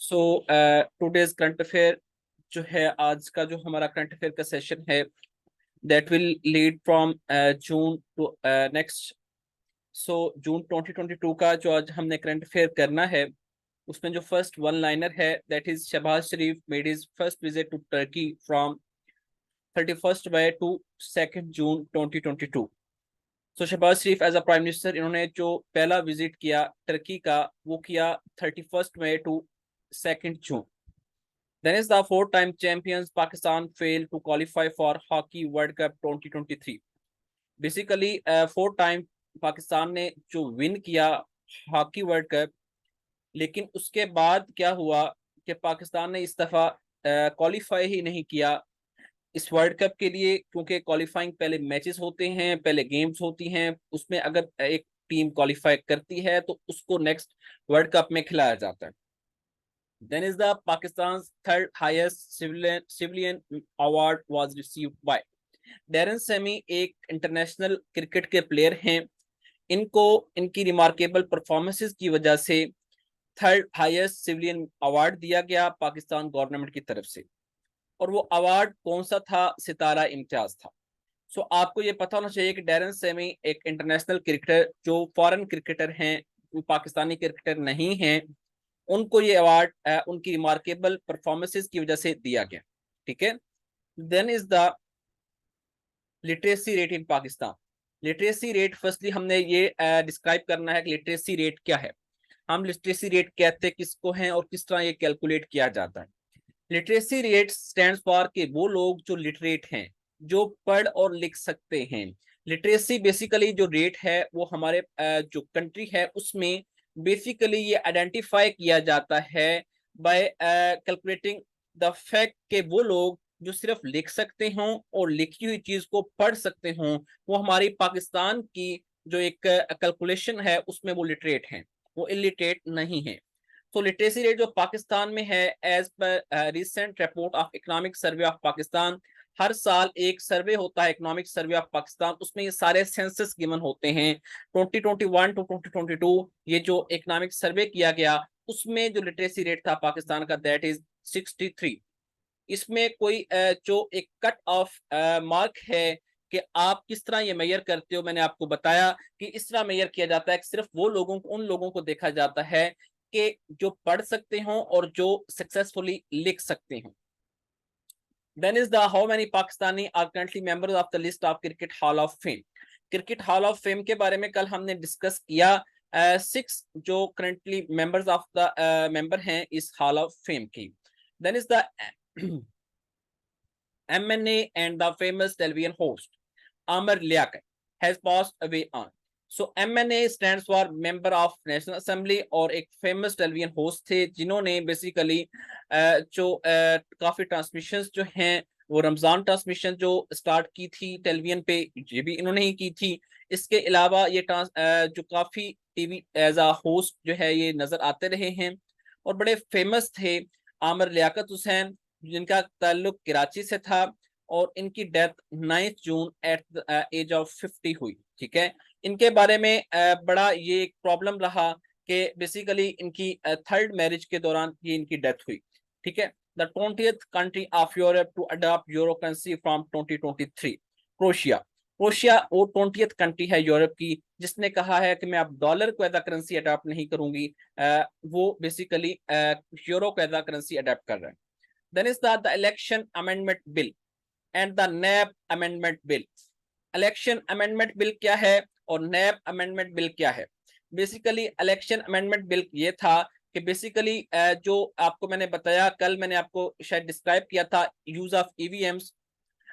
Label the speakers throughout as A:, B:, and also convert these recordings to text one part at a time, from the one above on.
A: So today's current affair जो है, आज का जो हमारा करंट अफेयर का सेशन है, that will lead from June to next. So June 2022 का जो आज हमने करंट अफेयर करना है, उसमें जो फर्स्ट वन लाइनर है, that is Shehbaz Sharif made his first visit to Turkey from 31 May to 2 June 2022। So Shehbaz Sharif as a prime minister, इन्होंने जो पहला विजिट किया टर्की का, वो किया 31 मई टू 2 जून। Then is the four-time champions Pakistan failed to qualify for Hockey World Cup 2023. Basically, four time Pakistan ने जो विन किया हॉकी वर्ल्ड कप, लेकिन उसके बाद क्या हुआ कि पाकिस्तान ने इस दफा क्वालिफाई ही नहीं किया इस वर्ल्ड कप के लिए, क्योंकि क्वालिफाइंग पहले मैचेस होते हैं, पहले गेम्स होती हैं, उसमें अगर एक टीम क्वालिफाई करती है तो उसको नेक्स्ट वर्ल्ड कप में खिलाया जाता है। Then is the Pakistan's third highest civilian award was received by Darren Semi। एक इंटरनेशनल क्रिकेट के प्लेयर हैं, इनको इनकी रिमार्केबल परफॉर्मेंसेस की वजह से थर्ड हाईएस्ट सिविलियन अवार्ड दिया गया पाकिस्तान गवर्नमेंट की तरफ से। और वो अवार्ड कौन सा था? सितारा इम्तियाज था। सो आपको ये पता होना चाहिए कि डैरन सेमी एक इंटरनेशनल क्रिकेटर, जो फॉरेन क्रिकेटर हैं, पाकिस्तानी क्रिकेटर नहीं हैं, उनको ये अवार्ड उनकी रिमार्केबल परफॉर्मेंसेस की वजह से दिया गया। ठीक है। Then is the literacy rate in Pakistan. Literacy rate, firstly हमने ये डिस्क्राइब करना है कि लिटरेसी रेट क्या है, हम लिटरेसी रेट कहते किसको हैं और किस तरह ये कैलकुलेट किया जाता है। लिटरेसी रेट स्टैंड्स फॉर के वो लोग जो लिटरेट हैं, जो पढ़ और लिख सकते हैं। लिटरेसी बेसिकली जो रेट है वो हमारे जो कंट्री है उसमें बेसिकली ये आइडेंटिफाई किया जाता है बाय कैलकुलेटिंग द फैक्ट के वो लोग जो सिर्फ लिख सकते हों और लिखी हुई चीज को पढ़ सकते हों, वो हमारी पाकिस्तान की जो एक कैलकुलेशन है उसमें वो लिटरेट हैं, वो इलिटरेट नहीं है। तो लिटरेसी रेट जो पाकिस्तान में है, as per recent report of economic survey of Pakistan, हर साल एक सर्वे होता है इकोनॉमिक सर्वे ऑफ पाकिस्तान, उसमें ये सारे सेंसस गिवन होते हैं। 2021 टू 2022 ये जो इकोनॉमिक सर्वे किया गया, उसमें जो लिटरेसी रेट था पाकिस्तान का, दैट इज 63। इसमें कोई जो एक कट ऑफ मार्क है कि आप किस तरह ये मेजर करते हो, मैंने आपको बताया कि इस तरह मेजर किया जाता है कि सिर्फ वो लोगों को, उन लोगों को देखा जाता है कि जो पढ़ सकते हों और जो सक्सेसफुली लिख सकते हों। Then is the how many Pakistani are currently members of the list of cricket hall of fame. Cricket hall of fame के बारे में कल हमने डिस्कस किया। 6 जो currently members of the member हैं इस हॉल ऑफ फेम की। Then is the MNA and the famous television host Amar Liaquat has passed away on. So MNA stands for Member of National Assembly, और एक famous television host थे जिन्होंने basically जो काफी transmissions जो हैं, वो रमजान ट्रांसमिशन जो स्टार्ट की थी टेलीविजन पे, ये भी इन्होंने ही की थी। इसके अलावा ये जो काफी टीवी एज आ होस्ट जो है ये नजर आते रहे हैं और बड़े फेमस थे। आमिर लियाकत हुसैन, जिनका ताल्लुक कराची से था, और इनकी death 9 June at the age of 50 हुई। ठीक है। इनके बारे में बड़ा ये एक प्रॉब्लम रहा कि बेसिकली इनकी थर्ड मैरिज के दौरान ये इनकी डेथ हुई। ठीक है। The 20th country of Europe to adopt euro currency from 2023, Croatia. Croatia वो 20th कंट्री है यूरोप की जिसने कहा है कि मैं अब डॉलर को एज अ करेंसी अडॉप्ट नहीं करूंगी, वो बेसिकली यूरो को एज अ करेंसी अडॉप्ट कर रहे हैं। Then is the election amendment bill and the NAB amendment bill. Election amendment bill क्या है और NAB amendment bill क्या है? बेसिकली इलेक्शन अमेंडमेंट बिल ये था कि बेसिकली जो आपको मैंने बताया कल, मैंने आपको शायद डिस्क्राइब किया था use of EVMs,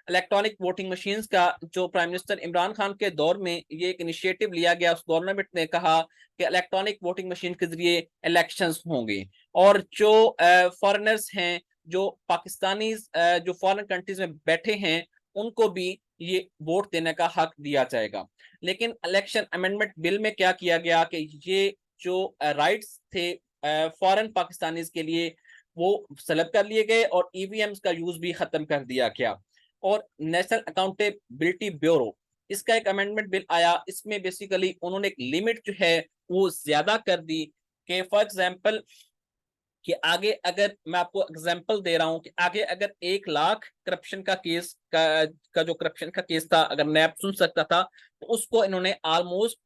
A: electronic voting machines का, जो प्राइम मिनिस्टर इमरान खान के दौर में ये एक इनिशिएटिव लिया गया। उस गवर्नमेंट ने कहा कि इलेक्ट्रॉनिक वोटिंग मशीन के जरिए इलेक्शंस होंगे, और जो फॉरेनर्स हैं, जो पाकिस्तानी जो फॉरेन कंट्रीज में बैठे हैं, उनको भी ये वोट देने का हक दिया जाएगा। लेकिन इलेक्शन अमेंडमेंट बिल में क्या किया गया कि ये जो राइट्स थे फॉरेन पाकिस्तानीज के लिए, वो सलब कर लिए गए और ईवीएम्स का यूज भी खत्म कर दिया गया। और नेशनल अकाउंटेबिलिटी ब्यूरो, इसका एक अमेंडमेंट बिल आया। इसमें बेसिकली उन्होंने एक लिमिट जो है वो ज्यादा कर दी कि फॉर एग्जांपल कि आगे अगर मैं आपको एग्जांपल दे रहा हूं कि आगे अगर 1 लाख करप्शन का केस का जो करप्शन का केस था अगर नैब सुन सकता था तो उसको इन्होंने ऑलमोस्ट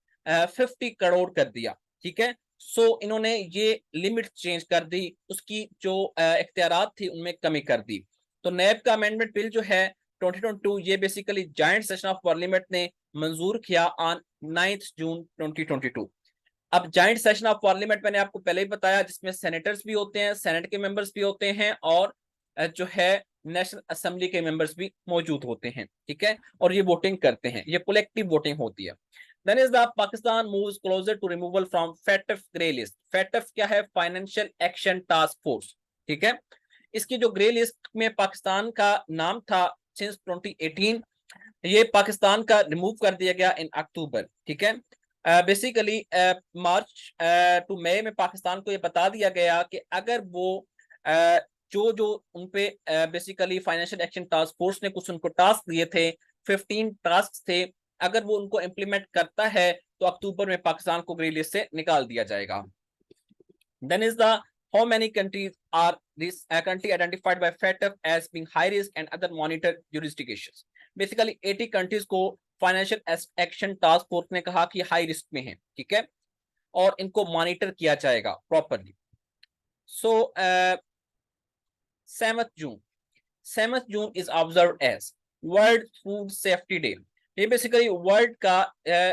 A: 50 करोड़ कर दिया। ठीक है, सो इन्होंने ये लिमिट चेंज कर दी, उसकी जो इख्तियारात थी उनमें कमी कर दी। तो नैब का अमेंडमेंट बिल जो है 2022 ये basically joint session of parliament ने मंजूर किया ऑन 9 जून 2022। अब जॉइंट सेशन ऑफ पार्लियामेंट मैंने आपको पहले ही बताया जिसमें सेनेटर्स भी होते हैं, सेनेट के मेंबर्स भी होते हैं और जो है नेशनल असेंबली के मेंबर्स भी मौजूद होते हैं। ठीक है, और ये वोटिंग करते हैं, ये कलेक्टिव वोटिंग होती है। Then is the Pakistan moves closer to removal from FATF grey list. FATF क्या है? Financial action task force. ठीक है, इसकी जो ग्रे लिस्ट में पाकिस्तान का नाम था सिंस 2018, ये पाकिस्तान का रिमूव कर दिया गया इन अक्टूबर। ठीक है, बेसिकली मार्च टू मई में पाकिस्तान को ये बता दिया गया कि अगर वो जो जो उनपे basically financial action task force ने कुछ उनको टास्क दिए थे, 15 टास्क थे, अगर वो उनको इम्प्लीमेंट करता है तो अक्टूबर में पाकिस्तान को ग्रे लिस्ट से निकाल दिया जाएगा। Then is the how many countries are this country identified by FATF as being high risk and other monitored jurisdictions? Basically 80 countries को फाइनेंशियल एक्शन टास्क फोर्स ने कहा कि हाई रिस्क में है। ठीक है, और इनको मॉनिटर किया जाएगा properly. So 7th June is observe as world food safety day. ये बेसिकली वर्ल्ड का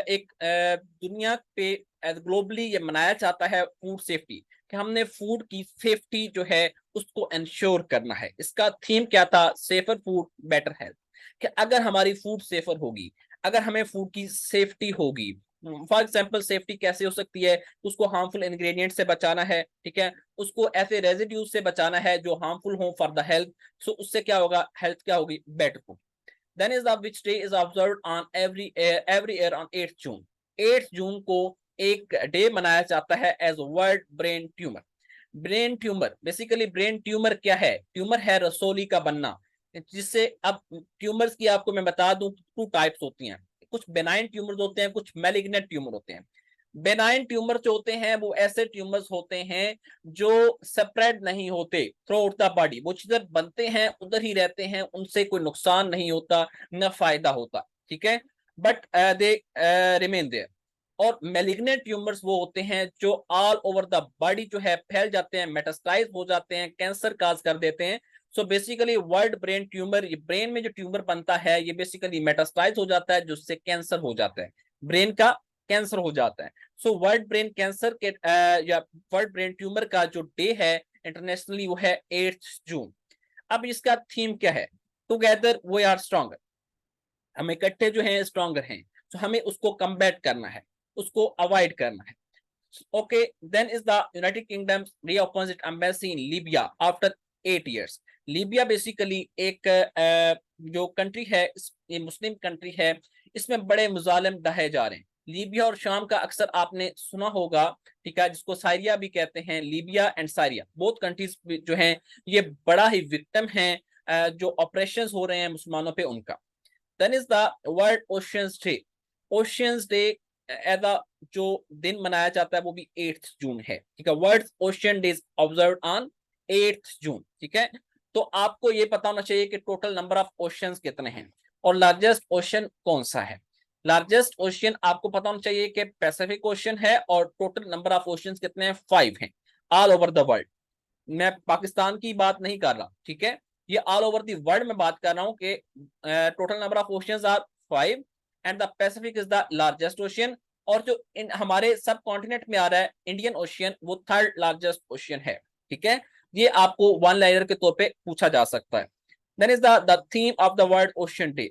A: एक दुनिया पे ग्लोबली ये मनाया जाता है फूड सेफ्टी, कि हमने फूड की सेफ्टी जो है उसको इंश्योर करना है। इसका थीम क्या था? Safer food better health. कि अगर हमारी फूड सेफर होगी, अगर हमें फूड की सेफ्टी होगी, फॉर एग्जाम्पल सेफ्टी कैसे हो सकती है? उसको हार्मफुल इंग्रेडिएंट से बचाना है। ठीक है, उसको ऐसे रेजिड्यूज से बचाना है जो हार्मफुल हो फॉर द हेल्थ। सो उससे क्या होगा? हेल्थ क्या होगी? बेटर होगी। Then is the which day is observed on every year on 8th June। 8th जून को एक डे मनाया जाता है as world brain tumour. Brain tumour basically, brain tumour क्या है? ट्यूमर है रसोली का बनना, जिससे अब ट्यूमर्स की आपको मैं बता दूं 2 टाइप्स होती हैं। कुछ बेनाइन ट्यूमर्स होते हैं, कुछ मैलिग्नेंट ट्यूमर होते हैं। बेनाइन ट्यूमर जो होते हैं वो ऐसे ट्यूमर्स होते हैं जो स्प्रेड नहीं होते थ्रू आउट द बॉडी, वो जिधर बनते हैं उधर ही रहते हैं, उनसे कोई नुकसान नहीं होता, न फायदा होता। ठीक है, बट दे रिमेन देयर। और मेलिग्नेंट ट्यूमर्स वो होते हैं जो ऑल ओवर द बॉडी जो है फैल जाते हैं, मेटास्टाइज हो जाते हैं, कैंसर काज कर देते हैं। So basically world brain tumour, ये ब्रेन में जो ट्यूमर बनता है ये बेसिकली मेटास्टाइज हो जाता है जिससे कैंसर हो जाता है, ब्रेन का कैंसर हो जाता है। सो वर्ल्ड ब्रेन कैंसर के या वर्ल्ड ब्रेन ट्यूमर का जो डे है इंटरनेशनली वो है 8th जून। अब इसका थीम क्या है? Together we are stronger. हम इकट्ठे जो हैं स्ट्रॉन्गर हैं, तो हमें उसको कम्बैट करना है, उसको अवॉइड करना है। Okay, then is the United Kingdom reopens its embassy in Libya after 8 years। Libya basically एक जो कंट्री है, ये मुस्लिम कंट्री है, इसमें बड़े मुजालिम ढाए जा रहे हैं। लीबिया और शाम का अक्सर आपने सुना होगा, ठीक है, जिसको साइरिया भी कहते हैं। Libya and Syria both countries जो हैं ये बड़ा ही विक्टिम हैं जो ऑपरेशंस हो रहे हैं मुसलमानों पे उनका। Then is the world oceans day. Oceans day as जो दिन मनाया जाता है वो भी 8th जून है। ठीक है, world ocean day observe on 8th जून। ठीक है, तो आपको ये पता होना चाहिए कि टोटल नंबर ऑफ ओशियंस कितने हैं और लार्जेस्ट ओशियन कौन सा है। लार्जेस्ट ओशियन आपको पता होना चाहिए कि पैसिफिक ओशियन है और टोटल नंबर ऑफ ओशियंस कितने हैं? 5 हैं ऑल ओवर द वर्ल्ड। मैं पाकिस्तान की बात नहीं कर रहा, ठीक है, ये ऑल ओवर द वर्ल्ड में बात कर रहा हूं कि total number of oceans are 5 and the Pacific is the largest ocean. और जो इन हमारे सब कॉन्टिनेंट में आ रहा है इंडियन ओशियन, वो 3rd लार्जेस्ट ओशियन है। ठीक है, ये आपको वन लाइनर के तौर पे पूछा जा सकता है। Then is the theme of the world ocean day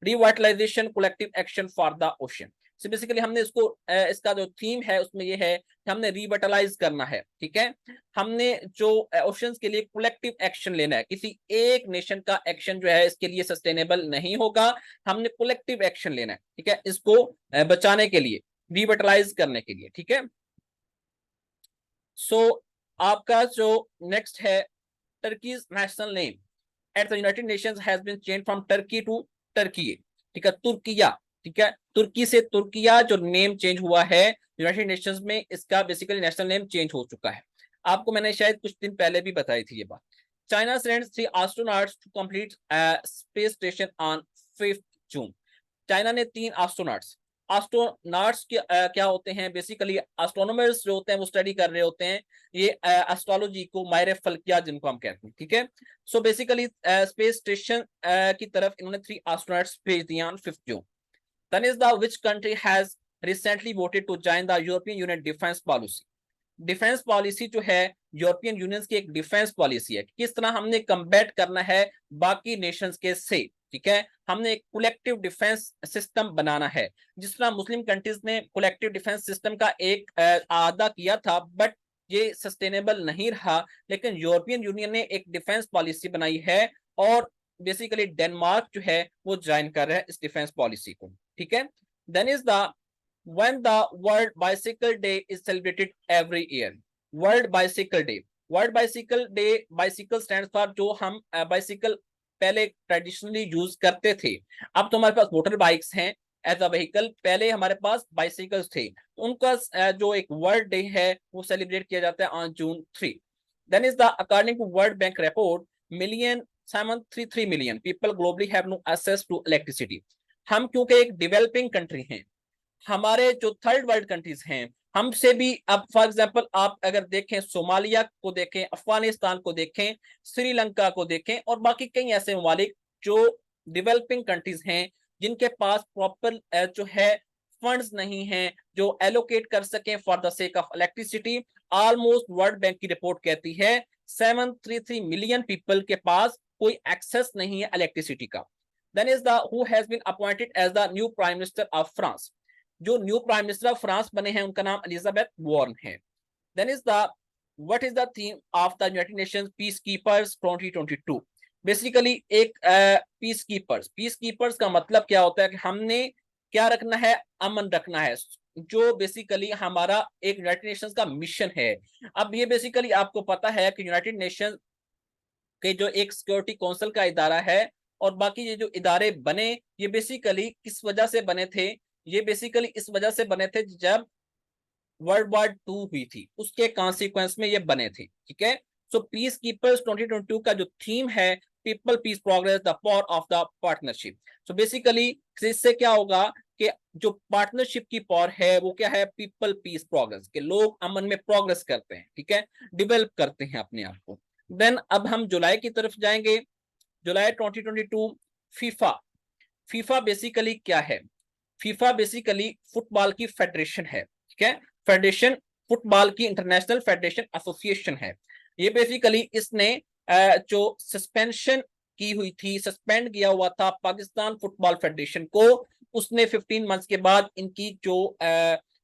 A: revitalisation collective action for the ocean. So basically हमने इसको इसका जो थीम है उसमें ये है कि हमने रिवाइटलाइज करना है। ठीक है, हमने जो ओशंस के लिए कलेक्टिव एक्शन लेना है, किसी एक नेशन का एक्शन जो है इसके लिए सस्टेनेबल नहीं होगा, हमने कलेक्टिव एक्शन लेना है। ठीक है, इसको बचाने के लिए, रिवाइटलाइज करने के लिए। ठीक है, सो आपका जो नेक्स्ट है Turkey's national name at the United Nations has been change from Turkey to Turkey. ठीक है, तुर्किया। ठीक है, तुर्की से तुर्किया जो नेम चेंज हुआ है यूनाइटेड नेशंस में, इसका बेसिकली नेशनल नेम चेंज हो चुका है। आपको मैंने शायद कुछ दिन पहले भी बताई थी ये बात। China sends 3 astronauts to complete space station on 5 June. China ने 3 एस्ट्रोनॉट्स, एस्ट्रोनॉट्स क्या होते हैं, बेसिकली एस्ट्रोनॉमर्स जो होते हैं वो स्टडी कर रहे होते हैं ये एस्ट्रोलॉजी को, माहिर फल्किया जिनको हम कहते हैं, ठीक है। सो बेसिकली स्पेस स्टेशन की तरफ इन्होंने 3 एस्ट्रोनॉट्स भेज दिए on 5 June. Then is the which country has recently voted to join the European Union defence policy. Defence policy जो है यूरोपियन यूनियन की एक डिफेंस पॉलिसी है, किस तरह हमने कम्बैट करना है बाकी नेशंस के से, ठीक है। हमने एक कलेक्टिव डिफेंस सिस्टम बनाना है, जिस तरह मुस्लिम कंट्रीज ने कलेक्टिव डिफेंस सिस्टम का एक आदा किया था, बट ये सस्टेनेबल नहीं रहा। लेकिन यूरोपियन यूनियन ने एक डिफेंस पॉलिसी बनाई है और बेसिकली डेनमार्क जो है वो ज्वाइन कर रहा है इस डिफेंस पॉलिसी को, ठीक है। Then is the when the World Bicycle Day is celebrated every year. World Bicycle Day. World Bicycle Day, bicycle stands for जो हम बाइसिकल पहले ट्रेडिशनली यूज करते थे, अब तो हमारे पास मोटर बाइक्स हैं एज अ व्हीकल, पहले हमारे पास बाइसिकल्स थे। उनका जो एक वर्ल्ड डे है वो सेलिब्रेट किया जाता है on June 3। Then is the according to world bank report million 733 million people globally have no access to electricity. हम क्योंकि एक डेवलपिंग कंट्री हैं, हमारे जो थर्ड वर्ल्ड कंट्रीज हैं हमसे भी, अब फॉर एग्जांपल आप अगर देखें सोमालिया को देखें, अफगानिस्तान को देखें, श्रीलंका को देखें और बाकी कई ऐसे ममालिक जो डेवलपिंग कंट्रीज हैं जिनके पास प्रॉपर जो है फंड्स नहीं हैं जो एलोकेट कर सकें for the sake of electricity. Almost world bank की रिपोर्ट कहती है 733 मिलियन पीपल के पास कोई एक्सेस नहीं है इलेक्ट्रिसिटी का। Then is the who has been appointed as the new prime minister of France. जो new prime minister of France बने हैं उनका नाम एलिजाबेथ वॉर्न है। Then is the what is the theme of the United Nations peacekeepers 2022। Basically एक peacekeepers का मतलब क्या होता है कि हमने क्या रखना है, अमन रखना है, जो बेसिकली हमारा एक यूनाइटेड नेशंस का मिशन है। अब ये बेसिकली आपको पता है कि यूनाइटेड नेशंस के जो एक सिक्योरिटी काउंसिल का इदारा है और बाकी ये जो इदारे बने ये बेसिकली किस वजह से बने थे, ये बेसिकली इस वजह से बने थे जब वर्ल्ड वॉर 2 हुई थी उसके कॉन्सिक्वेंस में ये बने थे, ठीक है। सो पीस कीपर्स 2022 का जो थीम है people peace progress the power of the partnership. So basically इससे क्या होगा कि जो पार्टनरशिप की पावर है वो क्या है, पीपल पीस प्रोग्रेस, के लोग अमन में प्रोग्रेस करते हैं, ठीक है, डेवलप करते हैं अपने आप को। देन अब हम जुलाई की तरफ जाएंगे, जुलाई 2022। फीफा, फीफा बेसिकली क्या है, फीफा बेसिकली फुटबॉल की फेडरेशन है, ठीक है, फेडरेशन फुटबॉल की इंटरनेशनल फेडरेशन एसोसिएशन है। ये बेसिकली इसने जो सस्पेंशन की हुई थी, सस्पेंड किया हुआ था पाकिस्तान फुटबॉल फेडरेशन को, उसने 15 मंथ्स के बाद इनकी जो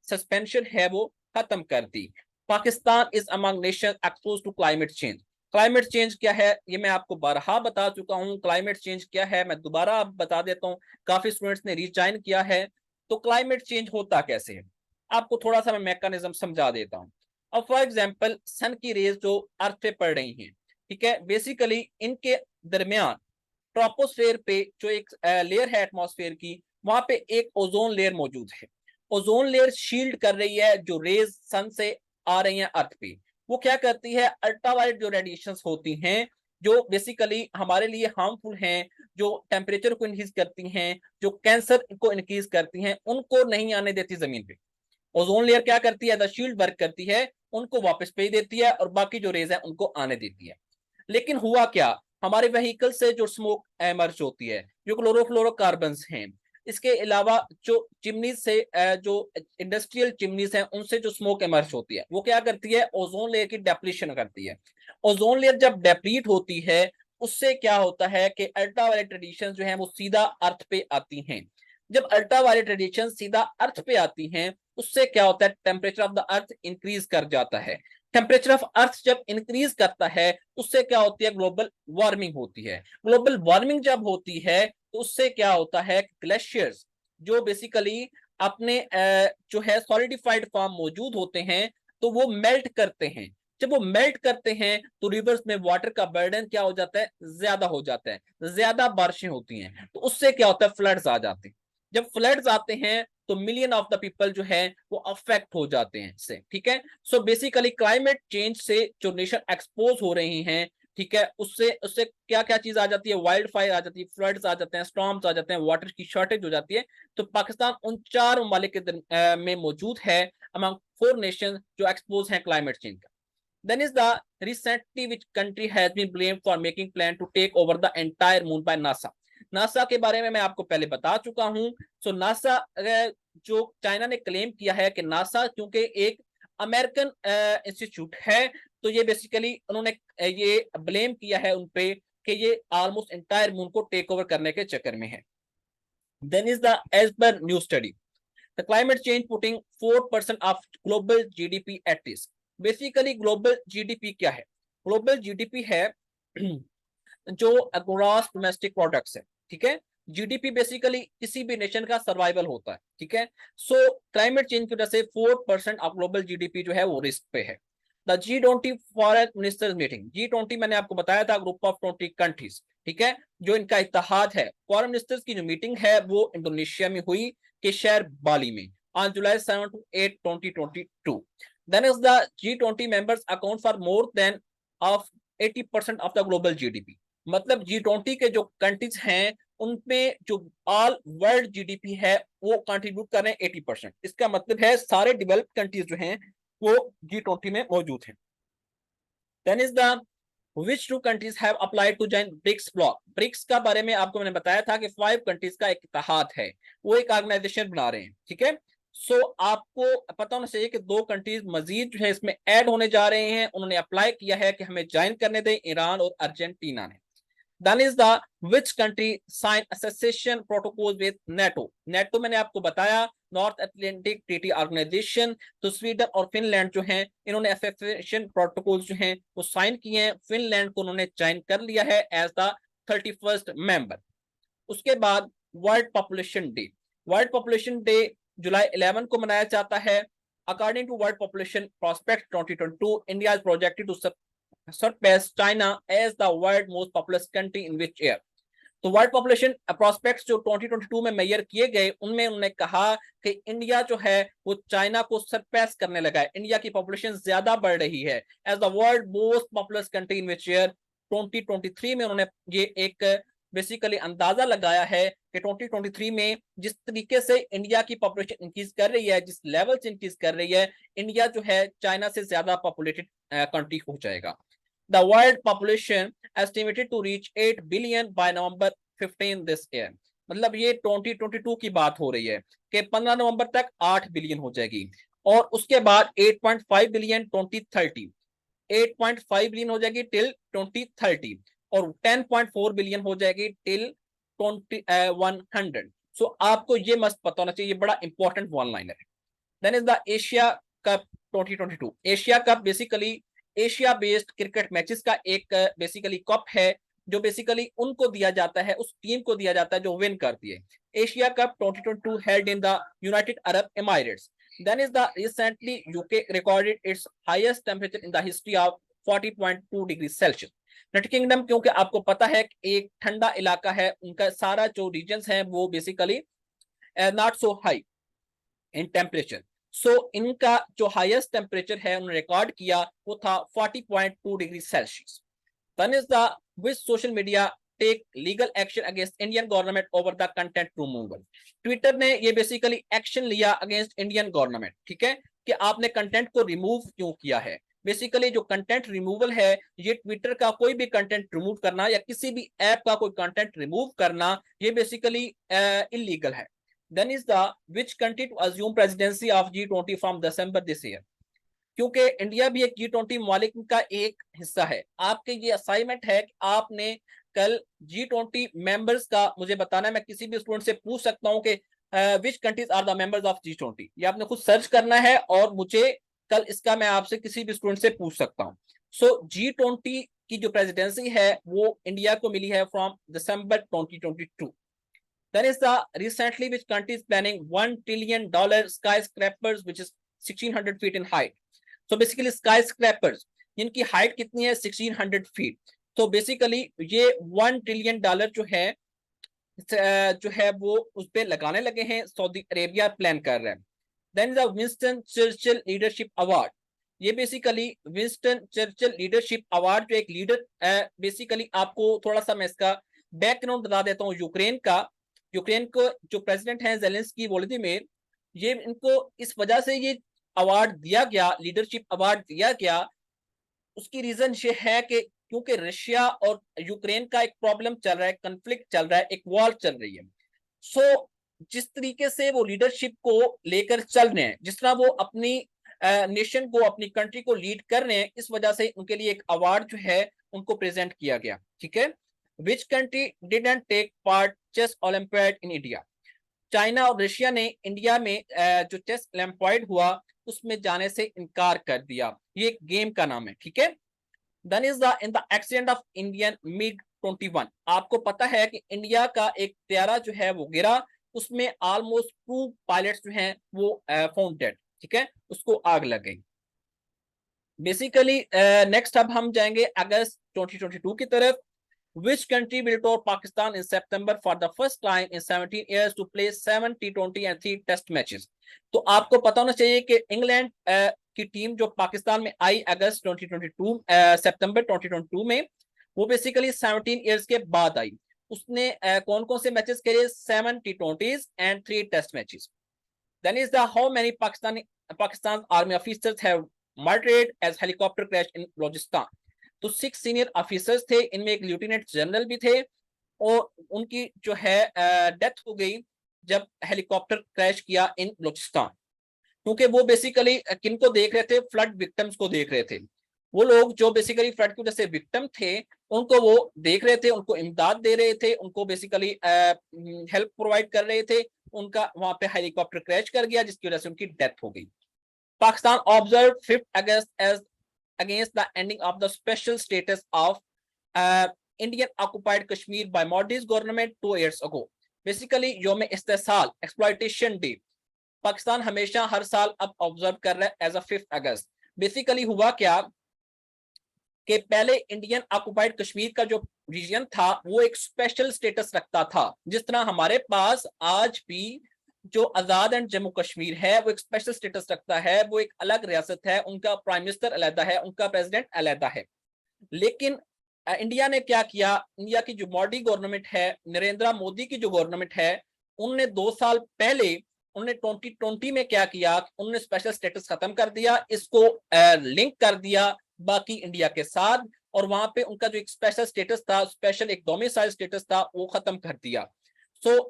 A: सस्पेंशन है वो खत्म कर दी। Pakistan is among nation exposed to climate change. Climate change क्या है ये मैं आपको बारहा बता चुका हूं, क्लाइमेट चेंज क्या है मैं दोबारा आप बता देता हूं, काफी स्टूडेंट्स ने रिज्वाइन किया है। तो क्लाइमेट चेंज होता कैसे है आपको थोड़ा सा मैं मैकेनिज्म समझा देता हूं। अब फॉर एग्जांपल सन की रेज जो अर्थ पे पड़ रही हैं, ठीक है, बेसिकली इनके दरमियान ट्रोपोस्फेयर पे जो एक लेयर है एटमॉस्फेयर की, वहां पे एक ओजोन लेयर मौजूद है। ओजोन लेयर शील्ड कर रही है जो रेज सन से आ रही हैं अर्थ पे। वो क्या करती है, अल्ट्रावायलेट जो रेडिएशंस होती हैं जो बेसिकली हमारे लिए हार्मफुल हैं, जो टेम्परेचर को इंक्रीज करती हैं, जो कैंसर को इंक्रीज करती हैं, उनको नहीं आने देती जमीन पे। ओजोन लेयर क्या करती है, द शील्ड वर्क करती है, उनको वापस भेज देती है और बाकी जो रेज है उनको आने देती है। लेकिन हुआ क्या, हमारे व्हीकल से जो स्मोक एमर्ज होती है, जो क्लोरोफ्लोरोकार्बन हैं, इसके अलावा जो चिमनीज से जो इंडस्ट्रियल चिमनीज हैं उनसे जो स्मोक एमर्ज होती है वो क्या करती है, ओजोन लेयर की डेप्लीशन करती है। ओजोन लेयर जब डेप्लीट होती है उससे क्या होता है कि अल्ट्रावायलेट रेडिएशन जो है वो सीधा अर्थ पे आती हैं। जब अल्ट्रावायलेट रेडिएशन सीधा अर्थ पे आती हैं उससे क्या होता है, temperature of the earth increase कर जाता है। टेम्परेचर ऑफ अर्थ जब इंक्रीज करता है उससे क्या होती है, ग्लोबल वार्मिंग होती है। ग्लोबल वार्मिंग जब होती है तो उससे क्या होता है, ग्लेशियर्स जो बेसिकली अपने जो है सॉलिडिफाइड फॉर्म मौजूद होते हैं तो वो मेल्ट करते हैं। जब वो मेल्ट करते हैं तो रिवर्स में वाटर का बर्डन क्या हो जाता है, ज्यादा हो जाता है, ज्यादा बारिशें होती हैं तो उससे क्या होता है, फ्लड्स आ जाते हैं। जब फ्लड्स आते हैं तो मिलियन ऑफ द पीपल जो है वो अफेक्ट हो जाते हैं इससे, ठीक है। सो बेसिकली क्लाइमेट चेंज से जो नेशन एक्सपोज हो रही हैं, ठीक है, उससे उससे क्या क्या चीज आ जाती है, वाइल्ड फायर आ जाती है, फ्लड्स आ जाते हैं, स्टॉर्म्स आ जाते हैं, वाटर की शॉर्टेज हो जाती है। तो पाकिस्तान उन 4 ममालिक में मौजूद है अमंग 4 नेशन जो एक्सपोज हैं क्लाइमेट चेंज का। Then is the recently which country has been blamed for making plan to take over the entire moon by NASA. NASA के बारे में मैं आपको पहले बता चुका हूं। सो नासा जो चाइना ने क्लेम किया है कि नासा क्योंकि एक अमेरिकन इंस्टीट्यूट है, तो ये बेसिकली उन्होंने ये ब्लेम किया है उनपे कि ये ऑलमोस्ट एंटायर मून को टेक ओवर करने के चक्कर में है। Then is the as per new study the climate change putting 4% of global GDP at risk. Basically global GDP क्या है? ग्लोबल जीडीपी है जो ग्रॉस डोमेस्टिक प्रोडक्ट्स है, ठीक है। जीडीपी बेसिकली किसी भी नेशन का सर्वाइवल होता है, ठीक है। सो क्लाइमेट चेंज की वजह से 4% ऑफ ग्लोबल जीडीपी जो है वो रिस्क पे है। The G20 foreign ministers meeting, G20 मैंने आपको बताया था ग्रुप ऑफ 20 कंट्रीज, ठीक है, जो इनका इत्तेहाद है। फॉरेन मिनिस्टर्स की जो मीटिंग है वो इंडोनेशिया में हुई के शहर बाली में on July 7 to 8, 2022. Then is the G20 members account for more than of 80% of the global GDP. मतलब G20 के जो कंट्रीज हैं उनमें जो ऑल वर्ल्ड जीडीपी है वो कंट्रीब्यूट कर रहे हैं 80%। इसका मतलब है सारे डेवलप्ड कंट्रीज जो हैं वो G20 में मौजूद हैं। Then is the which 2 countries have applied to join BRICS bloc. BRICS का बारे में आपको मैंने बताया था कि 5 कंट्रीज का एक इत्तेहाद है, वो एक ऑर्गेनाइजेशन बना रहे हैं, ठीक है। सो आपको पता होना चाहिए कि 2 कंट्रीज मजीद जो है इसमें ऐड होने जा रहे हैं, उन्होंने अप्लाई किया है कि हमें ज्वाइन करने दें, ईरान और अर्जेंटीना ने। Then is the which country signed association protocols with NATO? NATO मैंने आपको बताया नॉर्थ अटलांटिक ट्रीटी ऑर्गेनाइजेशन। तो स्वीडन और फिनलैंड जो हैं इन्होंने एसोसिएशन प्रोटोकॉल्स जो हैं वो साइन किए हैं। फिनलैंड को उन्होंने ज्वाइन कर लिया है एज द 31st मेंबर। उसके बाद world population day, world population day July 11 को मनाया जाता है। According to world population prospect 2022, India is projected to surpass China as the world most populous country in which year? तो world population prospects जो 2022 में major किए गए उनमें उन्होंने कहा कि इंडिया जो है वो चाइना को सरपास करने लगा है, इंडिया की पॉपुलेशन ज्यादा बढ़ रही है as the world most populous country in which year. 2023 में उन्होंने ये एक बेसिकली अंदाजा लगाया है कि 2023 में जिस तरीके से इंडिया की पॉपुलेशन इंक्रीज कर रही है, जिस लेवल से इंक्रीज कर रही है, इंडिया जो है चाइना से ज्यादा पॉपुलेटेड कंट्री हो जाएगा। The world population estimated to reach 8 billion by November 15 this year. मतलब ये 2022 की बात हो रही है कि 15 नवंबर तक 8 बिलियन हो जाएगी और उसके बाद 8.5 बिलियन 2030, 8.5 बिलियन हो जाएगी टिल 2030 और 10.4 बिलियन हो जाएगी टिल 2100। सो आपको ये मस्त पता होना चाहिए, ये बड़ा इंपॉर्टेंट वन लाइनर है। Then is the Asia cup 2022। Asia cup basically Asia based cricket matches का एक बेसिकली कप है जो बेसिकली उनको दिया जाता है, उस टीम को दिया जाता है जो विन करती है। Asia cup 2022 held in the United Arab Emirates. Then is the recently UK recorded its highest temperature in the history of 40.2 degree Celsius. United Kingdom क्योंकि आपको पता है कि एक ठंडा इलाका है, उनका सारा जो रीजन्स हैं वो basically not so high in temperature. So इनका जो हाईएस्ट टेम्परेचर है उन्होंने रिकॉर्ड किया वो था 40.2 degree Celsius. Then is the which social media take legal action against Indian government over the content removal? Twitter ने ये बेसिकली एक्शन लिया अगेंस्ट इंडियन गवर्नमेंट, ठीक है, कि आपने कंटेंट को रिमूव क्यों किया है। बेसिकली जो कंटेंट रिमूवल है ये ट्विटर का कोई भी कंटेंट रिमूव करना या किसी भी ऐप का कोई कंटेंट रिमूव करना ये बेसिकली इलीगल है। Then is the which country to assume presidency of G20 from December this year? क्योंकि इंडिया भी एक G20 ममालिक का एक हिस्सा है। आपके ये असाइनमेंट है कि आपने कल G20 मेंबर्स का मुझे बताना है। मैं किसी भी स्टूडेंट से पूछ सकता हूं कि which countries are the members of G20, ये आपने खुद सर्च करना है और मुझे कल इसका मैं आपसे किसी भी स्टूडेंट से पूछ सकता हूं। सो G20 की जो प्रेसिडेंसी है वो इंडिया को मिली है from December 2022। Then is the recently which country is planning $1 trillion skyscrapers which is 1600 feet in height. So basically skyscrapers जिनकी हाइट कितनी है 1600 फीट। तो बेसिकली ये $1 ट्रिलियन जो है जो है वो उस पे लगाने लगे हैं, सऊदी अरेबिया प्लान कर रहा है। Then is the Winston Churchill leadership award. ये basically Winston Churchill leadership award जो एक लीडर, बेसिकली आपको थोड़ा सा मैं इसका बैकग्राउंड बता देता हूँ। यूक्रेन का, यूक्रेन को जो प्रेसिडेंट है जेलेंस्की वोलोदिमीर, ये इनको इस वजह से ये अवार्ड दिया गया, लीडरशिप अवार्ड दिया गया। उसकी रीजन ये है कि क्योंकि रशिया और यूक्रेन का एक प्रॉब्लम चल रहा है, कन्फ्लिक्ट चल रहा है, एक वॉर चल रही है। सो जिस तरीके से वो लीडरशिप को लेकर चल रहे हैं, जिस तरह वो अपनी नेशन को, अपनी कंट्री को लीड कर रहे हैं, इस वजह से उनके लिए एक अवार्ड जो है उनको प्रेजेंट किया गया। ठीक है। Which country didn't take part chess olympiad in India. China और रशिया ने इंडिया में जो चेस ओलंपियाड हुआ उसमें जाने से इनकार कर दिया। ये एक गेम का नाम है। ठीक है। Then is the in the accident of Indian MiG 21। आपको पता है कि इंडिया का एक त्यारा जो है वो गिरा, उसमें ऑलमोस्ट 2 पायलट्स जो हैं वो फाउंड डेड। ठीक है, उसको आग लग गई। बेसिकली नेक्स्ट अब हम जाएंगे अगस्त 2022 की तरफ। Which country will tour Pakistan in September for the first time in 17 years to play 7 T20 and 3 test matches. तो आपको पता होना चाहिए कि इंग्लैंड की टीम जो पाकिस्तान में आई अगस्त 2022, सितंबर 2022 में, वो बेसिकली 17 इयर्स के बाद आई। उसने कौन कौन से मैचेस खेले? 7 T20s and 3 test matches. Then is the how many Pakistan army officers have murdered as helicopter crash in Balochistan. तो 6 सीनियर ऑफिसर्स थे, इनमें एक लेफ्टिनेंट जनरल भी थे, और उनकी जो है डेथ हो गई जब हेलीकॉप्टर क्रैश किया इन बलोचिस्तान। क्योंकि वो बेसिकली किनको देख रहे थे? फ्लड विक्टिम्स को देख रहे थे। वो लोग जो बेसिकली फ्लड की वजह से विक्टिम थे, उनको वो देख रहे थे, उनको इमदाद दे रहे थे, उनको बेसिकली हेल्प प्रोवाइड कर रहे थे। उनका वहां पे हेलीकॉप्टर क्रैश कर गया, जिसकी वजह से उनकी डेथ हो गई। Pakistan observe 5 August as against the ending of the special status of Indian occupied Kashmir by Modi's government 2 years ago. Basically यौम इस्तेसाल, एक्सप्लॉयटेशन डे, पाकिस्तान हमेशा हर साल अब ऑब्जर्व कर रहा है एज अ 5 अगस्त। बेसिकली हुआ क्या कि पहले इंडियन ऑक्युपाइड कश्मीर का जो रीजन था वो एक स्पेशल स्टेटस रखता था। जिस तरह हमारे पास आज भी जो आजाद एंड जम्मू कश्मीर है वो एक स्पेशल स्टेटस रखता है, वो एक अलग रियासत है, उनका प्राइम मिनिस्टर अलहदा है, उनका प्रेसिडेंट अलहदा है। लेकिन इंडिया ने क्या किया? इंडिया की जो मोदी गवर्नमेंट है, नरेंद्र मोदी की जो गवर्नमेंट है, उनने 2 साल पहले उन्होंने 2020 में क्या किया? उन्होंने स्पेशल स्टेटस खत्म कर दिया, इसको लिंक कर दिया बाकी इंडिया के साथ, और वहां पे उनका जो एक स्पेशल स्टेटस था, स्पेशल एक डोमिसाइल स्टेटस था, वो खत्म कर दिया।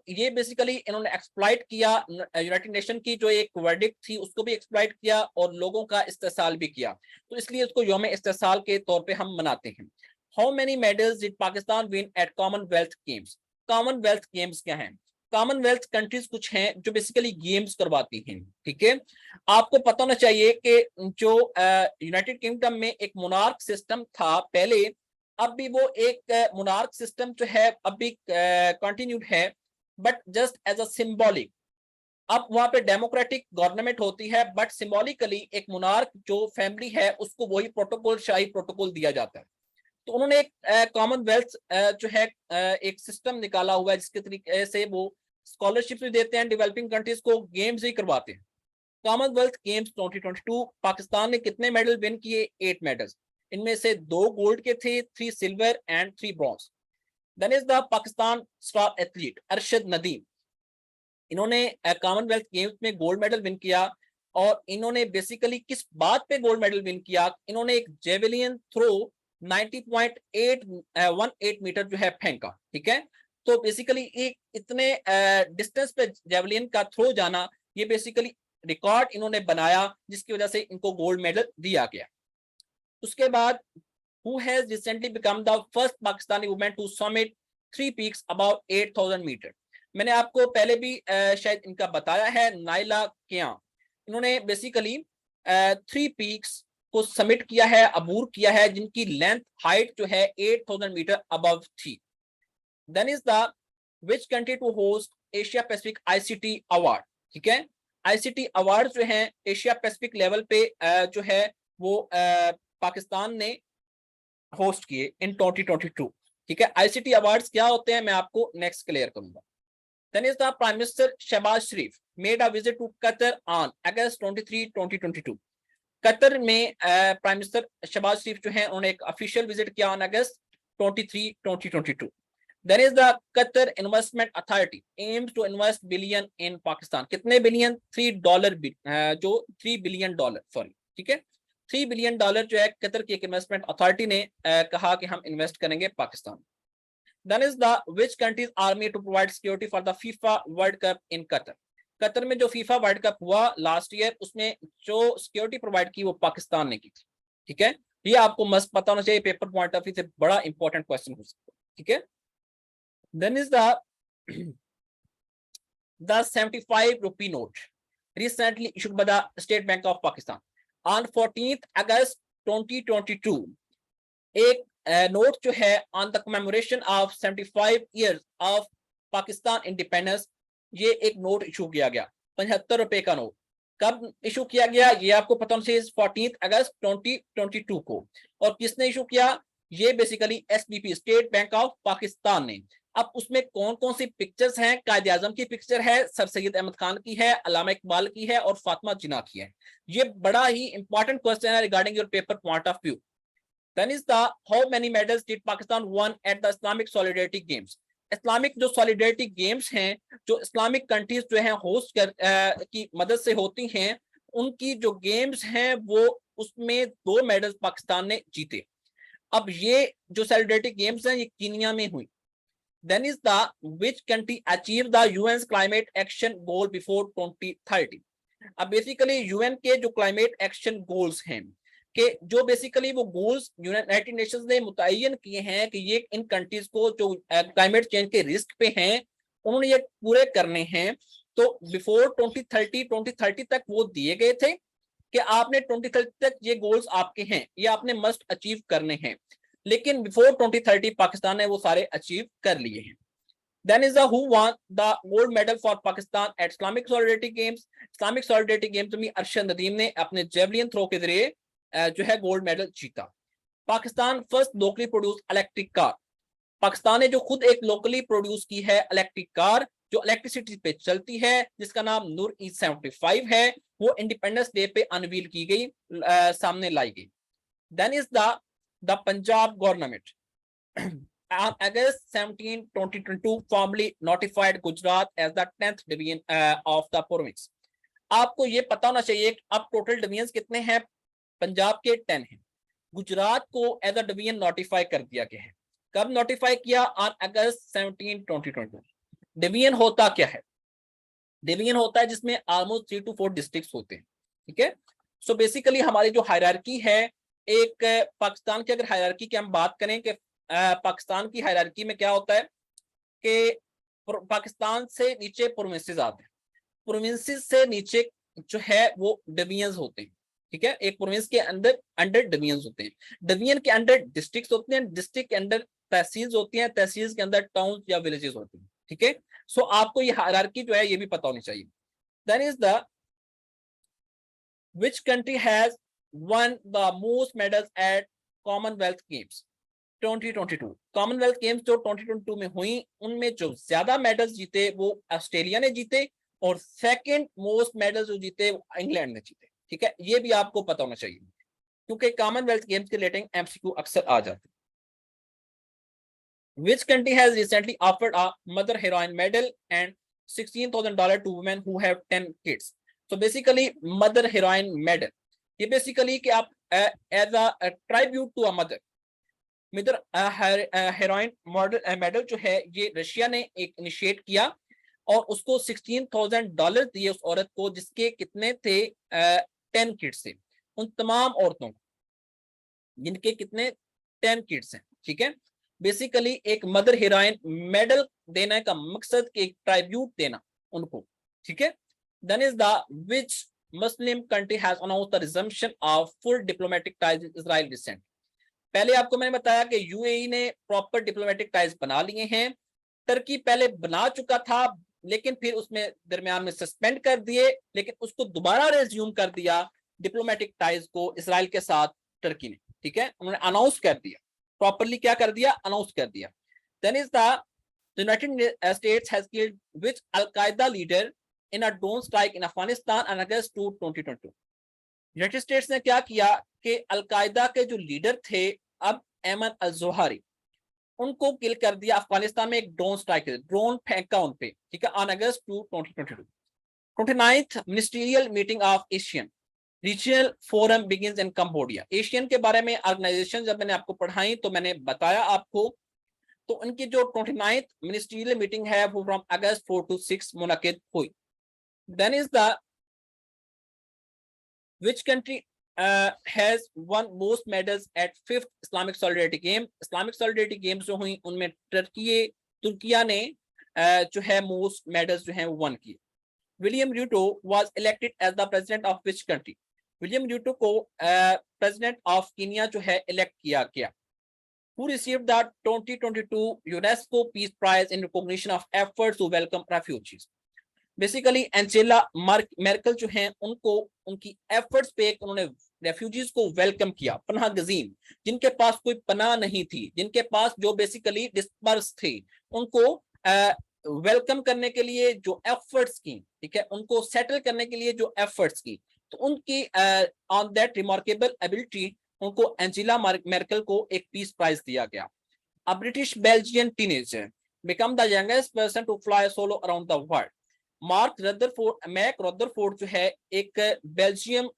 A: ये बेसिकली इन्होंने एक्सप्लॉइट किया, यूनाइटेड नेशन की जो एक वर्डिक्ट थी उसको भी एक्सप्लॉइट किया और लोगों का इस्तेसाल भी किया। तो इसलिए उसको यौम इस्तेसाल के तौर पे हम मनाते हैं। How many medals did Pakistan win at Commonwealth games. Commonwealth games क्या हैं? कॉमनवेल्थ कंट्रीज कुछ हैं जो बेसिकली गेम्स करवाती हैं। ठीक है, आपको पता होना चाहिए कि जो यूनाइटेड किंगडम में एक मोनार्क सिस्टम था पहले, अब भी वो एक मोनार्क सिस्टम जो है अब भी कंटिन्यूड है, but just as a symbolic. अब वहां पे डेमोक्रेटिक गवर्नमेंट होती है, बट सिंबॉलिकली एक मोनार्क जो फैमिली है उसको वही प्रोटोकॉल, शाही प्रोटोकॉल दिया जाता है। तो उन्होंने एक कॉमनवेल्थ जो है एक सिस्टम निकाला हुआ है, जिसके तरीके से वो स्कॉलरशिप भी देते हैं, डेवलपिंग कंट्रीज को गेम्स ही करवाते हैं। कॉमनवेल्थ गेम्स 2022 पाकिस्तान ने कितने मेडल विन किए? 8 मेडल्स। इनमें से 2 गोल्ड के थे, 3 silver and 3 bronze. Then is the Pakistan star athlete Arshad Nadeem. इन्होंने कॉमनवेल्थ गेम्स में गोल्ड मेडल विन किया, और इन्होंने बेसिकली किस बात पे गोल्ड मेडल विन किया? इन्होंने एक जेवलिन थ्रो 90.818 मीटर जो है फेंका। ठीक है, तो बेसिकली एक इतने डिस्टेंस पे जेवलिन का थ्रो जाना, ये बेसिकली रिकॉर्ड इन्होंने बनाया, जिसकी वजह से इनको गोल्ड मेडल दिया गया। उसके बाद who has recently become the first Pakistani woman to summit 3 peaks above 8,000 metre. मैंने आपको पहले भी शायद इनका बताया है, नाइला किया। इन्होंने बेसिकली 3 पीक्स को समिट किया है, अबूर किया है, जिनकी लेंथ हाइट जो है 8,000 मीटर अबव थी। Then is the which country to host Asia Pacific ICT award. ठीक है, आईसीटी अवार्ड जो है एशिया पैसिफिक लेवल पे जो है वो पाकिस्तान ने होस्ट किए इन 2022। ठीक है, आईसीटी अवार्ड्स क्या होते हैं मैं आपको नेक्स्ट क्लियर करूंगा। Then is the prime minister Shahbaz Sharif made a visit to Qatar on August 23, 2022। Qatar में प्राइम मिनिस्टर शहबाज शरीफ जो है उन्होंने एक ऑफिशियल विजिट किया on August 23, 2022। Then is the Qatar investment authority aims to invest billion in Pakistan. कितने बिलियन? $3 जो $3 बिलियन, सॉरी, ठीक है, $3 बिलियन जो है कतर की एक इन्वेस्टमेंट अथॉरिटी ने कहा कि हम इन्वेस्ट करेंगे Pakistan. Then is the which countries army to provide security for the FIFA world cup in Qatar. Qatar में जो फीफा वर्ल्ड कप हुआ लास्ट ईयर, उसमें जो सिक्योरिटी प्रोवाइड की वो पाकिस्तान ने की थी। ठीक है, ये आपको मस्त पता होना चाहिए, पेपर पॉइंट ऑफ व्यू से बड़ा इंपॉर्टेंट क्वेश्चन हो सकता है। ठीक है, then is the 75 rupee note recently issued by the State Bank of Pakistan on 14th August 2022। एक नोट जो है on the commemoration of 75 years of Pakistan independence, ये एक नोट इशू किया गया, 75 रुपए का नोट। कब इशू किया गया ये आपको पता होना चाहिए, 14 अगस्त 2022 को। और किसने इशू किया? ये basically SBP, state bank of Pakistan ने। अब उसमें कौन कौन सी पिक्चर्स हैं? कायदे आजम की पिक्चर है, सर सैयद अहमद खान की है, अल्लामा इकबाल की है और फातिमा जिन्ना की है। ये बड़ा ही इंपॉर्टेंट क्वेश्चन है regarding your paper point of view. Then is the how many medals did Pakistan won at the Islamic Solidarity Games? Islamic जो सॉलिडेरिटी गेम्स हैं, जो इस्लामिक कंट्रीज जो हैं होस्ट की मदद से होती हैं, उनकी जो गेम्स हैं वो उसमें 2 मेडल्स पाकिस्तान ने जीते। अब ये जो सॉलिडेरिटी गेम्स हैं ये कीनिया में हुई। Then is the which country achieve the UN climate action goal before 2030। अब बेसिकली यूएन के जो क्लाइमेट एक्शन गोल्स हैं कि जो बेसिकली वो गोल्स यूनाइटेड नेशंस ने मुतय्यन किए हैं कि ये इन कंट्रीज को जो क्लाइमेट चेंज के रिस्क पे हैं उन्होंने ये पूरे करने हैं। तो बिफोर 2030 तक वो दिए गए थे कि आपने 2030 तक ये गोल्स आपके हैं, ये आपने मस्ट अचीव करने हैं, लेकिन बिफोर 2030 पाकिस्तान ने वो सारे अचीव कर लिए हैं। Then is the who won the gold medal for Pakistan at Islamic Solidarity Games। Islamic Solidarity Games में अरशद नदीम ने अपने जेवलिन थ्रो के जरिए जो है गोल्ड मेडल जीता। Pakistan first locally produce electric car. Pakistan ने जो खुद एक लोकली प्रोड्यूस की है इलेक्ट्रिक कार जो इलेक्ट्रिसिटी पे चलती है, जिसका नाम नूर E75 है, वो इंडिपेंडेंस डे पे अनवील की गई, सामने लाई गई। Then is the Punjab government on August 17, 2022 formally notified Gujarat as the 10th division of the province। आपको ये पता होना चाहिए अब टोटल डिवीजन कितने हैं? पंजाब के 10 हैं। गुजरात को एज अ डिवीजन नोटिफाई कर दिया गया है। कब नोटिफाई किया? On August 17, 2022। डिवीजन होता क्या है? डिवीजन होता है जिसमें ऑलमोस्ट 3 to 4 डिस्ट्रिक्ट्स होते हैं। ठीक है, सो बेसिकली हमारी जो हायरार्की है, एक पाकिस्तान की अगर हायरार्की की हम बात करें कि पाकिस्तान की हायरार्की में क्या होता है कि पाकिस्तान से नीचे प्रोविंसेस आते हैं, प्रोविंसेस से नीचे जो है वो डिवीजन होते हैं। ठीक है, एक प्रोविंस के अंडर डिवीजन होते हैं, डिवीजन के अंडर डिस्ट्रिक्ट्स होते हैं, डिस्ट्रिक्ट के अंदर तहसील होती हैं, तहसील के अंदर टाउन या विलेजेस होते हैं। ठीक है, सो आपको ये हायरार्की जो है ये भी पता होनी चाहिए। Then is the which country has won the most medals at Commonwealth games 2022। Commonwealth games जो 2022 में हुई उनमें जो ज्यादा मेडल्स जीते वो ऑस्ट्रेलिया ने जीते और सेकंड मोस्ट मेडल्स जो जीते वो इंग्लैंड ने जीते। ठीक है, ये भी आपको पता होना चाहिए क्योंकि कॉमनवेल्थ गेम्स के रिलेटिंग एमसीक्यू अक्सर आ जाते हैं। Which country has recently offered a mother heroine medal and $16,000 to women who have 10 kids? So basically mother heroine medal ये बेसिकली कि आप as a tribute to a mother, mother heroine medal जो है ये Russia ने एक initiate किया और उसको $16,000 दिए उस औरत को जिसके कितने थे 10 किड्स थे, उन तमाम औरतों को जिनके कितने 10 किड्स हैं। ठीक है, बेसिकली एक मदर हीरोइन मेडल देने का मकसद एक ट्राइब्यूट देना उनको। ठीक है, then is the which Muslim country has announced the resumption of full diplomatic ties with Israel recent. पहले आपको मैंने बताया कि यूएई ने प्रॉपर डिप्लोमेटिक टाइज बना लिए हैं, टर्की पहले बना चुका था लेकिन फिर उसमें दरमियान में सस्पेंड कर दिए, लेकिन उसको दोबारा रेज्यूम कर दिया डिप्लोमेटिक टाइज को इसराइल के साथ टर्की ने। ठीक है, उन्होंने अनाउंस कर दिया। प्रॉपरली क्या कर दिया, अनाउंस कर दिया। Then is the United States has killed which Al Qaeda leader in a drone strike in Afghanistan on August 2, 2022। United States ने क्या किया कि अल कायदा के जो लीडर थे अब एमन अल जोहारी, उनको किल कर दिया अफगानिस्तान में, एक ड्रोन स्ट्राइक, ड्रोन फेंका उन पे, ठीक है, on August 2, 2022। 29th ministerial meeting of Asian regional forum begins in Cambodia. Asian के बारे में ऑर्गेनाइजेशन जब मैंने आपको पढ़ाई तो मैंने बताया आपको, तो उनकी जो 29th मिनिस्ट्रियल मीटिंग है वो फ्रॉम अगस्त 4 to 6 मुनक्किद हुई। Then is the which country has won most medals at 5th Islamic Solidarity Game। Islamic Solidarity Games जो हुई उनमें तुर्किया ने जो है मोस्ट मेडल्स जो है वो वन किए। William Ruto was elected as the president of which country। William Ruto को प्रेसिडेंट ऑफ कीनिया जो है इलेक्ट किया गया। Who received the 2022 UNESCO Peace Prize in recognition of efforts to welcome refugees। Basically Angela Merkel जो हैं उनको उनकी efforts पे उन्होंने रेफ्यूजीज को वेलकम किया, पनाह गजीन जिनके पास कोई पनाह नहीं थी, जिनके पास जो बेसिकली डिस्पर्स थे, उनको वेलकम करने के लिए जो एफर्ट्स की, ठीक है, उनको सेटल करने के लिए जो एफर्ट्स की, तो उनकी ऑन दैट रिमार्केबल एबिलिटी उनको एंजेला मेर्केल को एक पीस प्राइज दिया गया। A British Belgian teenager become the youngest person to fly solo around the world. Mack Rutherford जो है एक बेल्जियम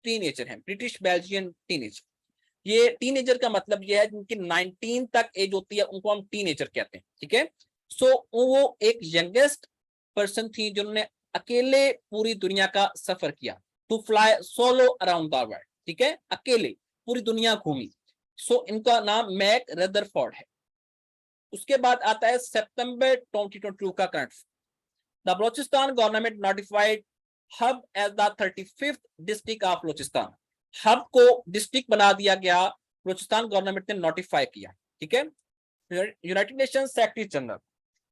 A: टीनेजर है, ब्रिटिश बेल्जियन टीनेजर। ये टीनेजर का मतलब ये है जिनकी 19 तक एज होती है उनको हम टीनेजर कहते हैं, ठीक है। सो वो एक यंगेस्ट पर्सन थी जिन्होंने अकेले पूरी दुनिया का सफर किया, to fly solo around the world, ठीक है, अकेले पूरी दुनिया घूमी। सो इनका नाम मैक रदरफोर्ड है। उसके बाद आता है सितंबर 2022 का current. The Balochistan government notified Hub as the 35th district of Balochistan। Hub को डिस्ट्रिक्ट बना दिया गया, बलोचिस्तान गवर्नमेंट ने नोटिफाई किया, ठीक है। United Nation secretary general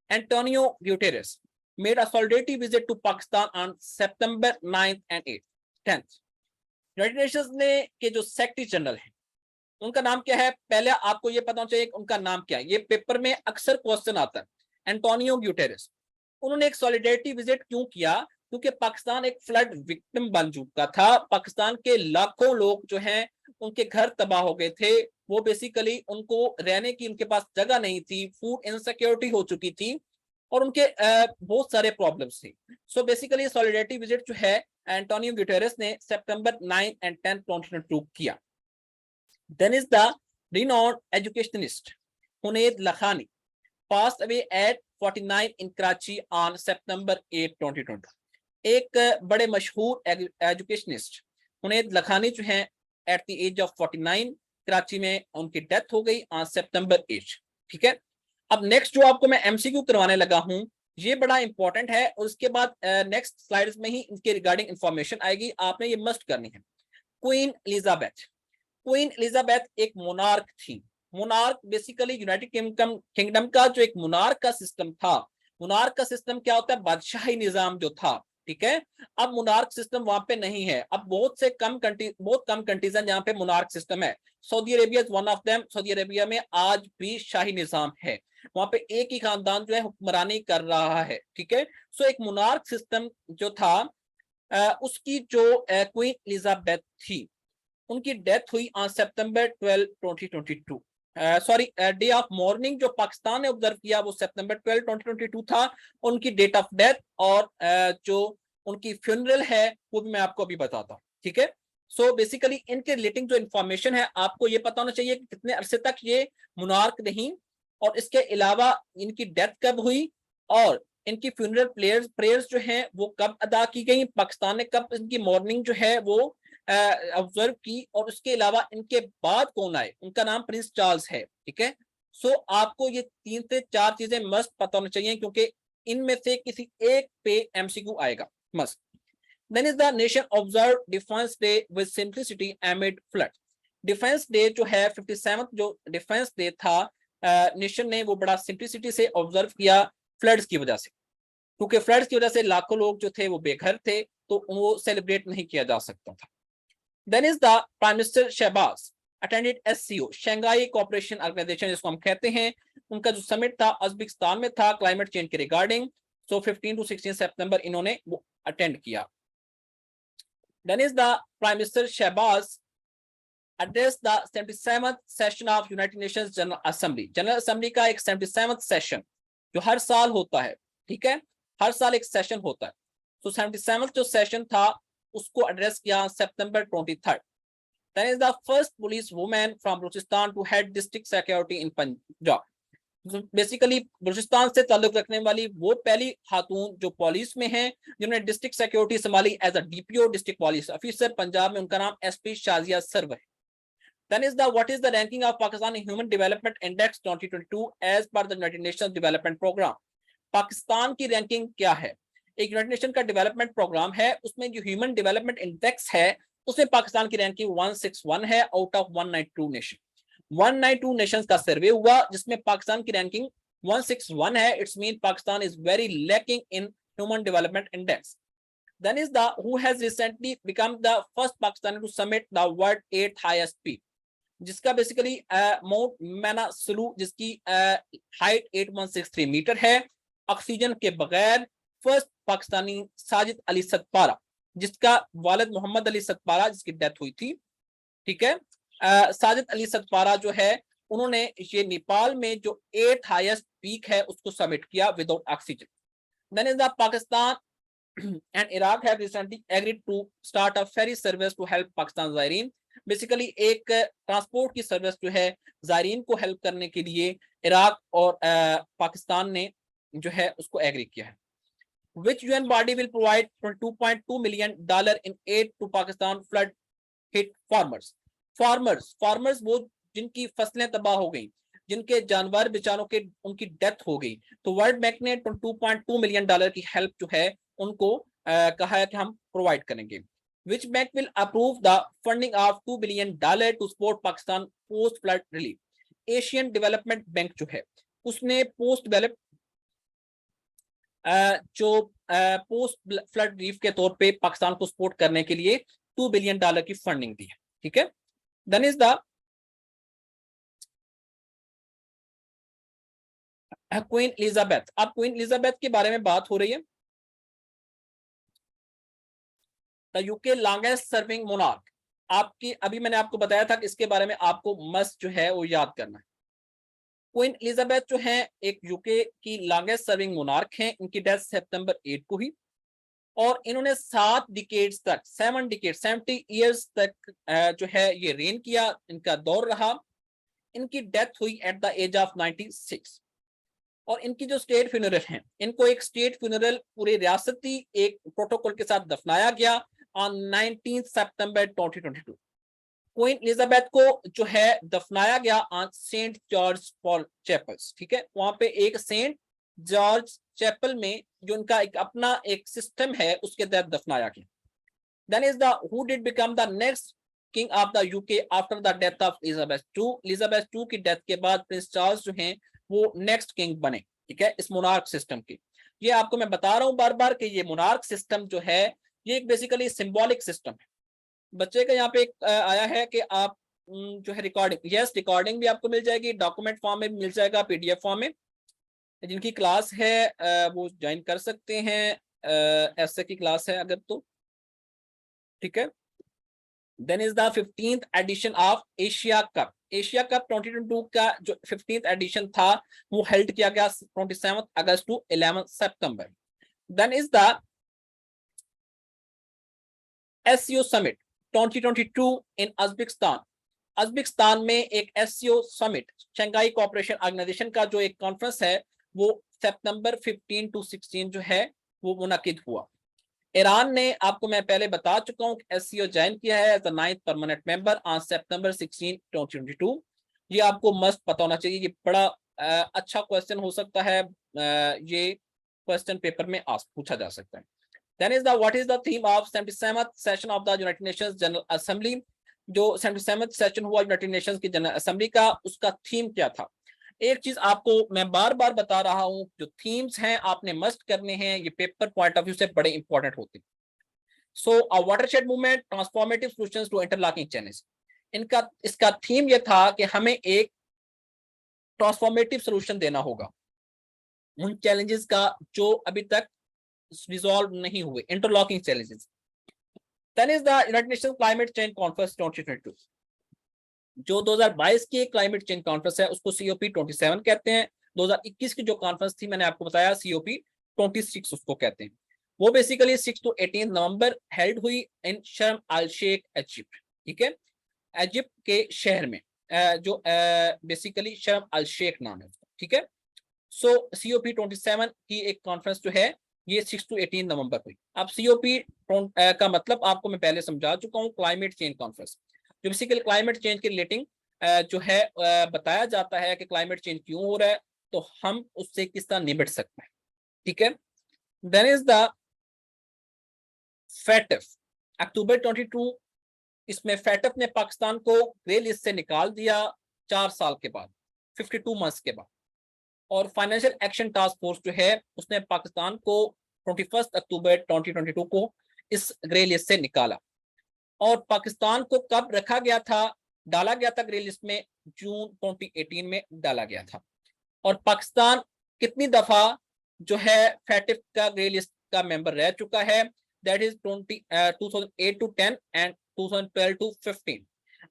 A: Antonio Guterres made a solidarity visit to Pakistan on September 9th and 10th। United Nations ने के जो सेक्रेटरी जनरल है उनका नाम क्या है, पहले आपको ये पता होना चाहिए उनका नाम क्या है, ये पेपर में अक्सर क्वेश्चन आता है। एंटोनियो ग्यूटेरेस, उन्होंने एक सॉलिडेरिटी विजिट क्यों किया, क्योंकि पाकिस्तान एक फ्लड विक्टिम बन चुका था। पाकिस्तान के लाखों लोग जो हैं उनके घर तबाह हो गए थे, वो बेसिकली उनको रहने की उनके पास जगह नहीं थी, फूड इनसिक्योरिटी हो चुकी थी और उनके बहुत सारे प्रॉब्लम्स थे। सो बेसिकली सॉलिडेरिटी विजिट जो है एंटोनियो गुटेरेस ने सितंबर 9 and 10 2022 किया। Then is the renowned educationist Hunaid Lakhani passed away at 49 in Karachi on September 8, 2020। एक बड़े मशहूर एजुकेशनिस्ट हुनैद लखानी जो हैं at the age of 49 Karachi में उनकी डेथ हो गई ऑन सितंबर 8, ठीक है। अब नेक्स्ट जो आपको मैं एमसीक्यू करवाने लगा हूं ये बड़ा इंपॉर्टेंट है और उसके बाद नेक्स्ट स्लाइड्स में ही इनके रिगार्डिंग इंफॉर्मेशन आएगी, आपने ये मस्ट करनी है। क्वीन एलिजाबेथ, क्वीन एलिजाबेथ एक मोनार्क थी। मोनार्क बेसिकली यूनाइटेड किंगडम का जो एक मोनार्क का सिस्टम था, मोनार्क का सिस्टम क्या होता है, बादशाही निजाम जो था, ठीक है। अब मोनार्क सिस्टम वहां पे नहीं है, अब बहुत कम कंट्रीज हैं जहां पे मोनार्क सिस्टम है। Saudi Arabia is one of them. Saudi Arabia में आज भी शाही निजाम है, वहां पे एक ही खानदान जो है हुक्मरानी कर रहा है, ठीक है। सो एक मोनार्क सिस्टम जो था उसकी जो क्वीन एलिजाबेथ थी उनकी डेथ हुई on September 12, 2022। Sorry day of morning जो पाकिस्तान ने ऑब्जर्व किया वो सितंबर 12, 2022 था। उनकी डेट ऑफ डेथ और जो उनकी फ्यूनरल है वो भी मैं आपको अभी बताता हूँ, ठीक है। सो बेसिकली इनके रिलेटिंग जो इन्फॉर्मेशन है आपको ये पता होना चाहिए कि कितने अरसे तक ये मुनार्क रही और इसके अलावा इनकी डेथ कब हुई और इनकी फ्यूनरल प्रेयर्स जो हैं वो कब अदा की गई, पाकिस्तान ने कब इनकी मॉर्निंग जो है वो ऑब्जर्व की और उसके अलावा इनके बाद कौन आए, उनका नाम प्रिंस चार्ल्स है, ठीक है। सो आपको ये 3 से 4 चीजें मस्ट पता होनी चाहिए क्योंकि इनमें से किसी एक पे एमसीक्यू आएगा must. Then is the nation observe defence day with simplicity amid flood. Defence day जो है 57th जो डिफेंस डे था नेशन ने वो बड़ा सिंप्लिसिटी से ऑब्जर्व किया फ्लड्स की वजह से, क्योंकि फ्लड्स की वजह से लाखों लोग जो थे वो बेघर थे तो वो सेलिब्रेट नहीं किया जा सकता था। Then is the Prime Minister Shehbaz attended SCO Shanghai cooperation organisation जिसको हम कहते हैं, उनका जो समिट था उज्बेकिस्तान में था क्लाइमेट चेंज के रिगार्डिंग। सो 15 to 16 सितंबर इन्होंने वो अटेंड किया। Then is the prime minister Shehbaz address the 77th session of United Nations General Assembly। General assembly का एक 77th सेशन जो हर साल होता है, ठीक है, हर साल एक सेशन होता है। तो 77th जो सेशन था उसको एड्रेस किया सितंबर 23rd। Then is the first police woman from Balochistan to head district security in Punjab। Basically Balochistan से ताल्लुक रखने वाली वो पहली खातून जो पुलिस में है जिन्होंने डिस्ट्रिक्ट सिक्योरिटी संभाली as a DPO district police officer Punjab में, उनका नाम SP शाजिया सर्व है। Then is the what is the ranking of Pakistan in Human Development Index 2022 as per the United Nations Development Program। Pakistan की रैंकिंग क्या है? एक यूनाइटेड नेशन का डेवलपमेंट प्रोग्राम है, उसमें जो ह्यूमन डेवलपमेंट इंडेक्स है उसमें पाकिस्तान की रैंकिंग 161 है आउट ऑफ 192 नेशन। 192 नेशंस का सर्वे हुआ जिसमें पाकिस्तान की रैंकिंग 161 है। It's mean Pakistan is very lacking in human development index. Then is the who has recently become the first Pakistani to summit the world 8th highest peak, जिसका basically mount मैनासलू जिसकी height 8163 metre है oxygen के बगैर। First Pakistani Sajid Ali Satpara जिसका वालिद मोहम्मद अली सतपारा जिसकी death हुई थी, ठीक है। साजिद अली सतपारा जो है उन्होंने ये नेपाल में जो 8th हाईएस्ट पीक है उसको सबमिट किया without oxygen. Then is the Pakistan and Iraq have recently agreed to start a ferry service to help Pakistan ज़ायरीन। बेसिकली एक ट्रांसपोर्ट की सर्विस जो है ज़ायरीन को हेल्प करने के लिए इराक और पाकिस्तान ने जो है उसको एग्री किया है। Which UN body will provide $2.2 million in aid to Pakistan flood hit farmers। Farmers वो जिनकी फसलें तबाह हो गई, जिनके जानवर बेचारों के उनकी डेथ हो गई, तो वर्ल्ड बैंक ने $2.2 मिलियन की हेल्प जो है उनको कहा है कि हम प्रोवाइड करेंगे। Which bank will approve the funding of $2 billion to support Pakistan post flood relief। Asian development bank जो है उसने पोस्ट फ्लड रिलीफ के तौर पे पाकिस्तान को सपोर्ट करने के लिए $2 बिलियन की फंडिंग दी है, ठीक है। Then is the queen Elizabeth. अब क्वीन एलिजाबेथ के बारे में बात हो रही है। The UK longest serving monarch. आपकी अभी मैंने आपको बताया था कि इसके बारे में आपको मस्ट जो है वो याद करना है। क्वीन एलिजाबेथ जो है एक यूके की लॉन्गेस्ट सर्विंग मोनार्क हैं। इनकी डेथ सितंबर 8 को हुई और इन्होंने 7 डिकेड्स तक 70 ईयर्स तक जो है ये रेन किया, इनका दौर रहा। इनकी डेथ हुई एट द एज ऑफ 96 और इनकी जो स्टेट फ्यूनरल है, इनको एक स्टेट फ्यूनरल पूरे रियासती एक प्रोटोकॉल के साथ दफनाया गया ऑन 19 सितंबर 2022। क्वीन एलिजाबेथ को जो है दफनाया गया on saint George Paul chapels, ठीक है। वहां पे एक सेंट जॉर्ज चैपल में जो उनका एक अपना एक सिस्टम है उसके तहत दफनाया गया। Then is the who did become the next king of the UK after the death of Elizabeth II। Elizabeth II की डेथ के बाद प्रिंस चार्ल्स जो हैं वो नेक्स्ट किंग बने, ठीक है, इस मोनार्क सिस्टम की। ये आपको मैं बता रहा हूं बार बार कि ये मोनार्क सिस्टम जो है ये एक बेसिकली सिंबॉलिक सिस्टम है। बच्चे का यहाँ पे एक आया है कि आप जो है रिकॉर्डिंग, यस रिकॉर्डिंग भी आपको मिल जाएगी, डॉक्यूमेंट फॉर्म में मिल जाएगा, PDF फॉर्म में। जिनकी क्लास है वो ज्वाइन कर सकते हैं, ऐसे की क्लास है अगर तो, ठीक है। Then is the 15th edition of Asia cup. Asia cup 2022 का जो 15th एडिशन था वो हेल्ड किया गया 27 अगस्त टू 11 सितंबर। Then is the SCO summit 2022 in Uzbekistan. Uzbekistan में एक SCO summit Shanghai cooperation organisation का जो एक कॉन्फ्रेंस है वो सितंबर 15 to 16 जो है वो मुनाकिद हुआ। ईरान ने आपको मैं पहले बता चुका हूं कि SCO ज्वाइन किया है as the 9th permanent member on सितंबर 16, 2022। ये आपको मस्ट पता होना चाहिए, ये बड़ा अच्छा क्वेश्चन हो सकता है, ये क्वेश्चन पेपर में पूछा जा सकता है। Then is the what is the theme of 77th session of the United Nations General Assembly। जो 77th सेशन हुआ यूनाइटेड नेशंस की जनरल असेंबली का, उसका थीम क्या था? एक चीज आपको मैं बार बार बता रहा हूं, जो थीम्स हैं आपने मस्ट करने हैं, ये पेपर पॉइंट ऑफ व्यू से बड़े इंपॉर्टेंट होते हैं। So a watershed movement, transformative solutions to interlocking challenge. इनका इसका थीम ये था कि हमें एक ट्रांसफॉर्मेटिव सोल्यूशन देना होगा उन चैलेंजेस का जो अभी तक रिजॉल्व नहीं हुए, interlocking challenges. Then is the United Nations climate change conference 2022, जो 2022 की क्लाइमेट चेंज कॉन्फ्रेंस है उसको COP 27 कहते हैं। 2021 की जो कॉन्फ्रेंस थी मैंने आपको बताया COP 26 उसको कहते हैं। वो बेसिकली 6 to 18 नवंबर हेल्ड हुई इन शर्म अल शेख इजिप्ट, ठीक है, इजिप्ट के शहर में, जो बेसिकली शर्म अल शेख नाम है उसका, ठीक है। सो COP 27 की एक कॉन्फ्रेंस जो है ये 6 to 18 नवंबर हुई। अब COP का मतलब आपको मैं पहले समझा चुका हूँ, क्लाइमेट चेंज कॉन्फ्रेंस, जो बेसिकली क्लाइमेट चेंज के रिलेटिंग जो है बताया जाता है कि क्लाइमेट चेंज क्यों हो रहा है, तो हम उससे किस तरह निपट सकते हैं, ठीक है। देन इज द फैटफ अक्टूबर 22, इसमें फैटफ ने पाकिस्तान को ग्रे लिस्ट से निकाल दिया 4 साल के बाद, 52 मंथ्स के बाद। और फाइनेंशियल एक्शन टास्क फोर्स जो है उसने पाकिस्तान को 21 अक्टूबर 2022 को इस ग्रे लिस्ट से निकाला। और पाकिस्तान को कब रखा गया था, डाला गया था ग्रे लिस्ट में, जून 2018 में डाला गया था। और पाकिस्तान कितनी दफा जो है फैटिफ का ग्रे लिस्ट का मेंबर रह चुका है, that is 2008 to 10 and 2012 to 15।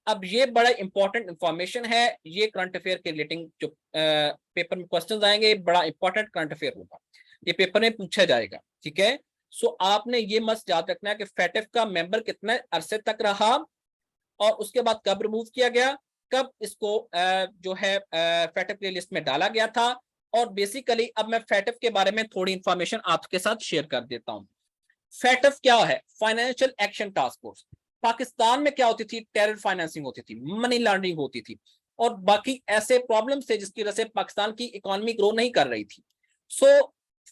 A: अब ये बड़ा इंपॉर्टेंट इंफॉर्मेशन है, ये करंट अफेयर के रिलेटिंग जो पेपर में क्वेश्चंस आएंगे, बड़ा इंपॉर्टेंट करंट अफेयर होगा, ये पेपर में पूछा जाएगा, ठीक है। सो आपने ये मस्त याद रखना है कि फैटिफ का मेंबर कितने अरसे तक रहा और उसके बाद कब रिमूव किया गया, कब इसको जो है फैटिफ की लिस्ट में डाला गया था। और बेसिकली अब मैं फैटिफ के बारे में थोड़ी इंफॉर्मेशन आपके साथ शेयर कर देता हूं। फैटिफ क्या है, financial action task force. Pakistan में क्या होती थी, टेरर फाइनेंसिंग होती थी, मनी लॉन्ड्रिंग होती थी और बाकी ऐसे प्रॉब्लम्स थे जिसकी वजह से पाकिस्तान की इकोनॉमी ग्रो नहीं कर रही थी। सो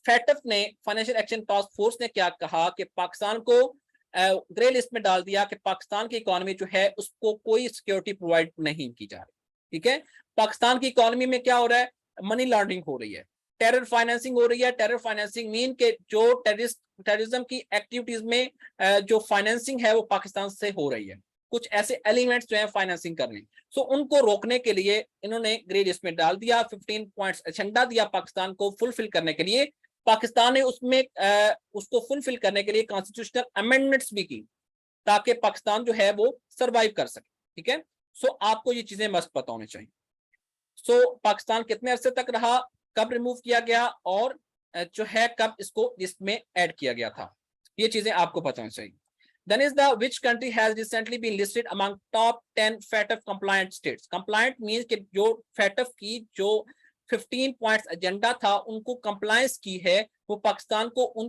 A: फैटिफ ने, फाइनेंशियल एक्शन टास्क फोर्स ने क्या कहा कि पाकिस्तान को ग्रे लिस्ट में डाल दिया कि पाकिस्तान की इकोनॉमी जो है उसको कोई सिक्योरिटी प्रोवाइड नहीं की जा रही, ठीक है। पाकिस्तान की इकोनॉमी में क्या हो रहा है, मनी लॉन्ड्रिंग हो रही है, टेरर फाइनेंसिंग हो रही है। टेरर फाइनेंसिंग मीन के जो टेररिज्म की एक्टिविटीज में जो फाइनेंसिंग है वो पाकिस्तान से हो रही है, कुछ ऐसे एलिमेंट्स जो है फाइनेंसिंग कर रहे हैं। सो उनको रोकने के लिए इन्होंने ग्रे लिस्ट में डाल दिया, 15 पॉइंट्स एजेंडा दिया पाकिस्तान को फुलफिल करने के लिए। पाकिस्तान ने उसमें उसको फुलफिल करने के लिए कॉन्स्टिट्यूशनल अमेंडमेंट्स भी की ताकि पाकिस्तान जो है वो सरवाइव कर सके, ठीक है। सो आपको ये चीजें मस्त पता होनी चाहिए। सो पाकिस्तान कितने अरसे तक रहा, कब रिमूव किया गया और जो है कब इसको लिस्ट में ऐड किया गया था, ये चीजें आपको पता होनी चाहिए। Then is the which country has recently been listed among top 10 FATF compliant states? Compliant means कि जो FATF की जो 15 पॉइंट्स एजेंडा था उनको कंप्लायंस की है, वो पाकिस्तान को उन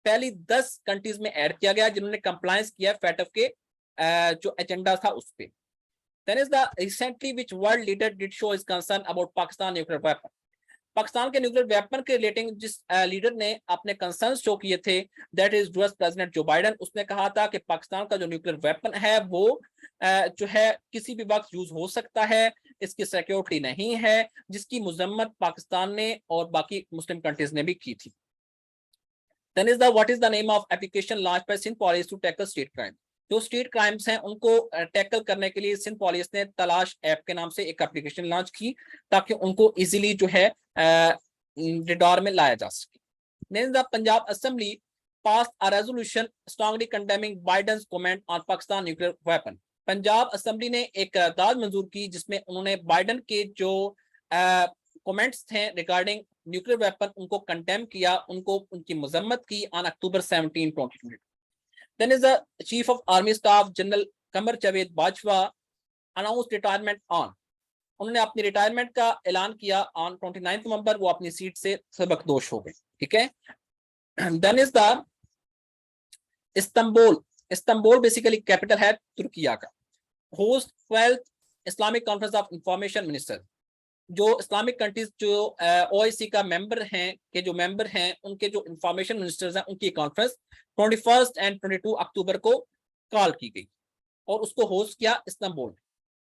A: पहली 10 कंट्रीज में ऐड किया गया जिन्होंने कंप्लायंस किया FATF के जो एजेंडा था उस पे। Then is the recently which world leader did show his concern about Pakistan nuclear weapon? Pakistan के न्यूक्लियर वेपन के रिलेटिंग जिस लीडर ने अपने कंसर्न शो किए थे, that is US president Joe Biden. उसने कहा था कि पाकिस्तान का जो न्यूक्लियर वेपन है वो जो है किसी भी वक्त यूज हो सकता है, इसकी सिक्योरिटी नहीं है, जिसकी मजम्मत पाकिस्तान ने और बाकी मुस्लिम कंट्रीज ने भी की थी। Then is the what is the name of application launch by Sindh police to tackle street crime? जो स्ट्रीट क्राइम्स हैं उनको टैकल करने के लिए सिंध पुलिस ने तलाश ऐप के नाम से एक एप्लीकेशन लॉन्च की ताकि उनको इजीली जो है रिडार में लाया जा सके। Then the Punjab Assembly passed a resolution strongly condemning Biden's comment on Pakistan nuclear weapon. Punjab assembly ने एक करारदाद मंजूर की जिसमें उन्होंने बाइडन के जो कमेंट्स थे रिगार्डिंग न्यूक्लियर वेपन उनको कंडेम किया, उनको उनकी मजम्मत की on October 17, 2022। Then is the Chief of Army Staff General Qamar Javed Bajwa announced retirement on, उन्होंने अपनी रिटायरमेंट का ऐलान किया ऑन 29 नवंबर, वो अपनी सीट से सबकदोश हो गए, ठीक है। Then is the Istanbul, Istanbul basically capital है तुर्किया का, host 12th Islamic conference of information minister. जो इस्लामिक कंट्रीज जो ओआईसी का मेंबर हैं के जो मेंबर हैं उनके जो इंफॉर्मेशन मिनिस्टर्स हैं उनकी कॉन्फ्रेंस 21 एंड 22 अक्टूबर को कॉल की गई और उसको होस्ट किया Istanbul.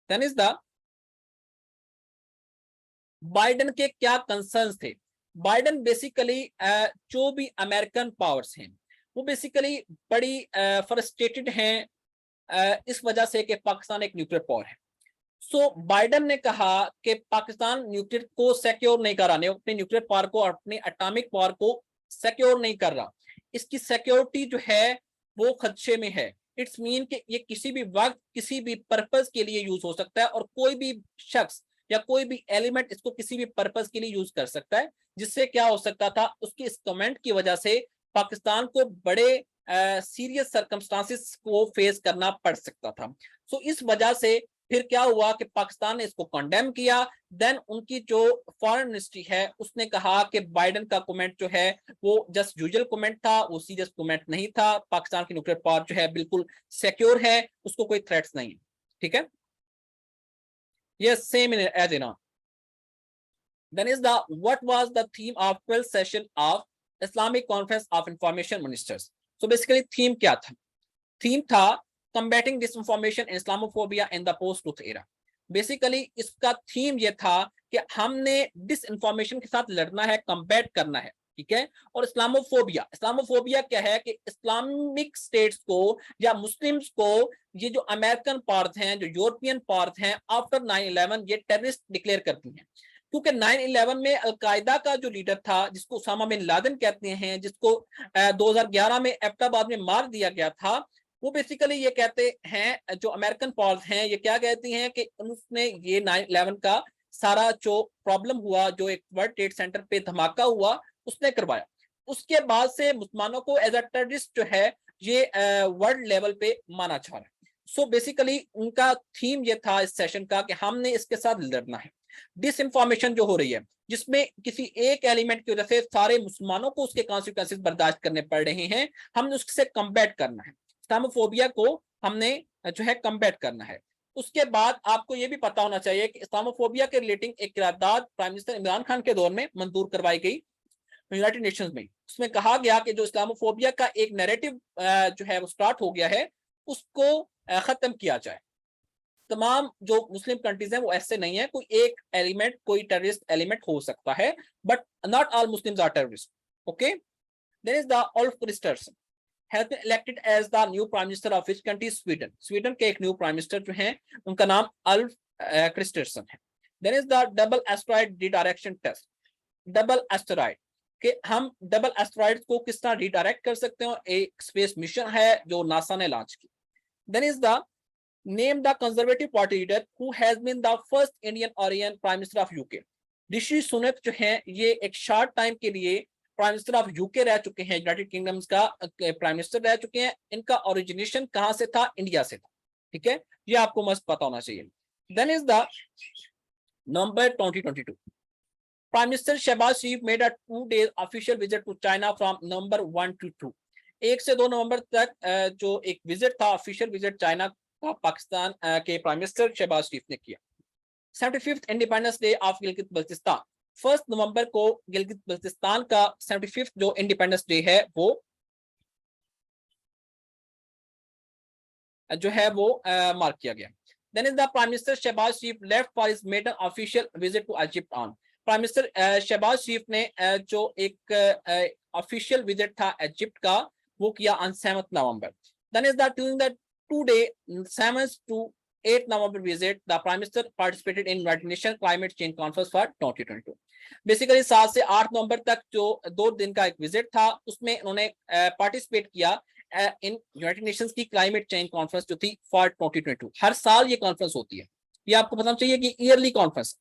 A: Then is the Biden के क्या कंसर्न्स थे। बाइडेन बेसिकली जो भी अमेरिकन पावर्स हैं वो बेसिकली बड़ी फ्रस्ट्रेटेड हैं इस वजह से कि पाकिस्तान एक न्यूक्लियर पावर है। सो बाइडेन ने कहा कि पाकिस्तान न्यूक्लियर को सिक्योर नहीं कर रहा, अपने न्यूक्लियर पावर को, अपने एटॉमिक पावर को सिक्योर नहीं कर रहा, इसकी सिक्योरिटी जो है वो खदशे में है। इट्स मीन कि ये किसी भी वक्त किसी भी पर्पस के लिए यूज हो सकता है और कोई भी शख्स या कोई भी एलिमेंट इसको किसी भी पर्पस के लिए यूज कर सकता है, जिससे क्या हो सकता था, उसकी इस कमेंट की वजह से पाकिस्तान को बड़े सीरियस सर्कमस्टांसिस को फेस करना पड़ सकता था। सो इस वजह से फिर क्या हुआ कि पाकिस्तान ने इसको कंडेम किया। देन उनकी जो फॉरेन मिनिस्ट्री है उसने कहा कि बाइडेन का कमेंट जो है वो जस्ट यूजुअल कमेंट था, वो सीरियस कमेंट नहीं था, पाकिस्तान की न्यूक्लियर पावर जो है बिल्कुल सिक्योर है, उसको कोई थ्रेट्स नहीं है। ठीक है, yes, same in as Iran. Then is the what was the theme of 12th session of Islamic Conference of Information Ministers? So basically theme क्या था? Theme था combating disinformation and Islamophobia in the post-truth era. Basically इसका theme ये था कि हमने disinformation के साथ लड़ना है, कम्बैट करना है, ठीक है। और इस्लामोफोबिया क्या है कि इस्लामिक स्टेट्स को या मुस्लिम्स को ये जो अमेरिकन पावर्स हैं, जो यूरोपियन पावर्स हैं, आफ्टर 9/11 ये टेररिस्ट डिक्लेयर करती हैं। क्योंकि 9/11 में अलकायदा का जो लीडर था, जिसको उसामा बिन लादेन कहते हैं, जिसको 2011 में एबटाबाद में मार दिया गया था, वो बेसिकली ये कहते हैं, जो अमेरिकन पावर्स हैं ये क्या कहती हैं कि उसने ये 9/11 का सारा जो प्रॉब्लम हुआ, जो एक वर्ल्ड ट्रेड सेंटर पे धमाका हुआ, उसने करवाया। उसके बाद से मुसलमानों को एज अ टेररिस्ट जो है ये वर्ल्ड लेवल पे माना जा रहा है। सो बेसिकली उनका थीम ये था इस सेशन का कि हमने इसके साथ लड़ना है। डिसइंफॉर्मेशन जो हो रही है, जिसमें किसी एक एलिमेंट की वजह से सारे मुसलमानों को उसके कॉन्सिक्वेंसेस बर्दाश्त करने पड़ रहे हैं, हमने उससे कम्बैट करना है, इस्लामोफोबिया को हमने जो है कम्बैट करना है। उसके बाद आपको ये भी पता होना चाहिए कि इस्लामोफोबिया के रिलेटिंग एक करारदाद प्राइम मिनिस्टर इमरान खान के दौर में मंजूर करवाई गई यूनाइटेड नेशंस में। उसमें कहा गया कि जो इस्लामोफोबिया का एक नैरेटिव जो है वो स्टार्ट हो गया है, उसको खत्म किया जाए। तमाम जो मुस्लिम कंट्रीज हैं वो ऐसे नहीं है, कोई एक एलिमेंट, कोई टेररिस्ट एलिमेंट हो सकता है, but not all Muslims are terrorist. Okay, there is the Ulf Kristersson has been elected as the new prime minister of which country? Sweden. Sweden के एक न्यू प्राइम मिनिस्टर जो हैं उनका नाम अल्फ क्रिस्टर्सन है। Then is the double asteroid redirection test. Double asteroid कि हम double asteroid को किस तरह रिडायरेक्ट कर सकते हैं, एक स्पेस मिशन है जो नासा ने लॉन्च की। Then is the name the conservative party leader who has been the first Indian origin prime minister of UK. Rishi Sunak जो हैं ये एक शॉर्ट टाइम के लिए प्राइम मिनिस्टर ऑफ यूके रह चुके हैं, यूनाइटेड किंगडम्स का प्राइम मिनिस्टर रह चुके हैं। इनका ओरिजिनेशन कहां से था? इंडिया से था। ठीक है, ये आपको मस्त पता होना चाहिए। Then is the November 2022 prime minister Shahbaz Sharif made a 2 days official visit to China from November 1 to 2। 1 से 2 नवंबर तक जो एक विजिट था, ऑफिशियल विजिट चाइना का, पाकिस्तान के प्राइम मिनिस्टर शहबाज शरीफ ने किया। 75th independence day of Gilgit Baltistan. 1 नवंबर को गिलगित बल्तिस्तान का 75th जो इंडिपेंडेंस डे है वो मार्क किया गया। Then is the prime minister Shahbaz Sharif left for his maiden official visit to Egypt on. Prime minister Shahbaz Sharif ने जो एक ऑफिशियल विजिट था इजिप्ट का वो किया on 7 November. Then is the during the 2 day 7th to 8 November visit, the Prime Minister participated in United Nations Climate Change Conference for 2022। Basically 7 से 8 नवंबर तक जो 2 दिन का एक विजिट था, उसमें उन्होंने पार्टिसिपेट किया इन यूनाइटेड नेशंस की क्लाइमेट चेंज कॉन्फ्रेंस जो थी फॉर 2022। हर साल ये कॉन्फ्रेंस होती है, ये आपको पता चाहिए कि yearly conference.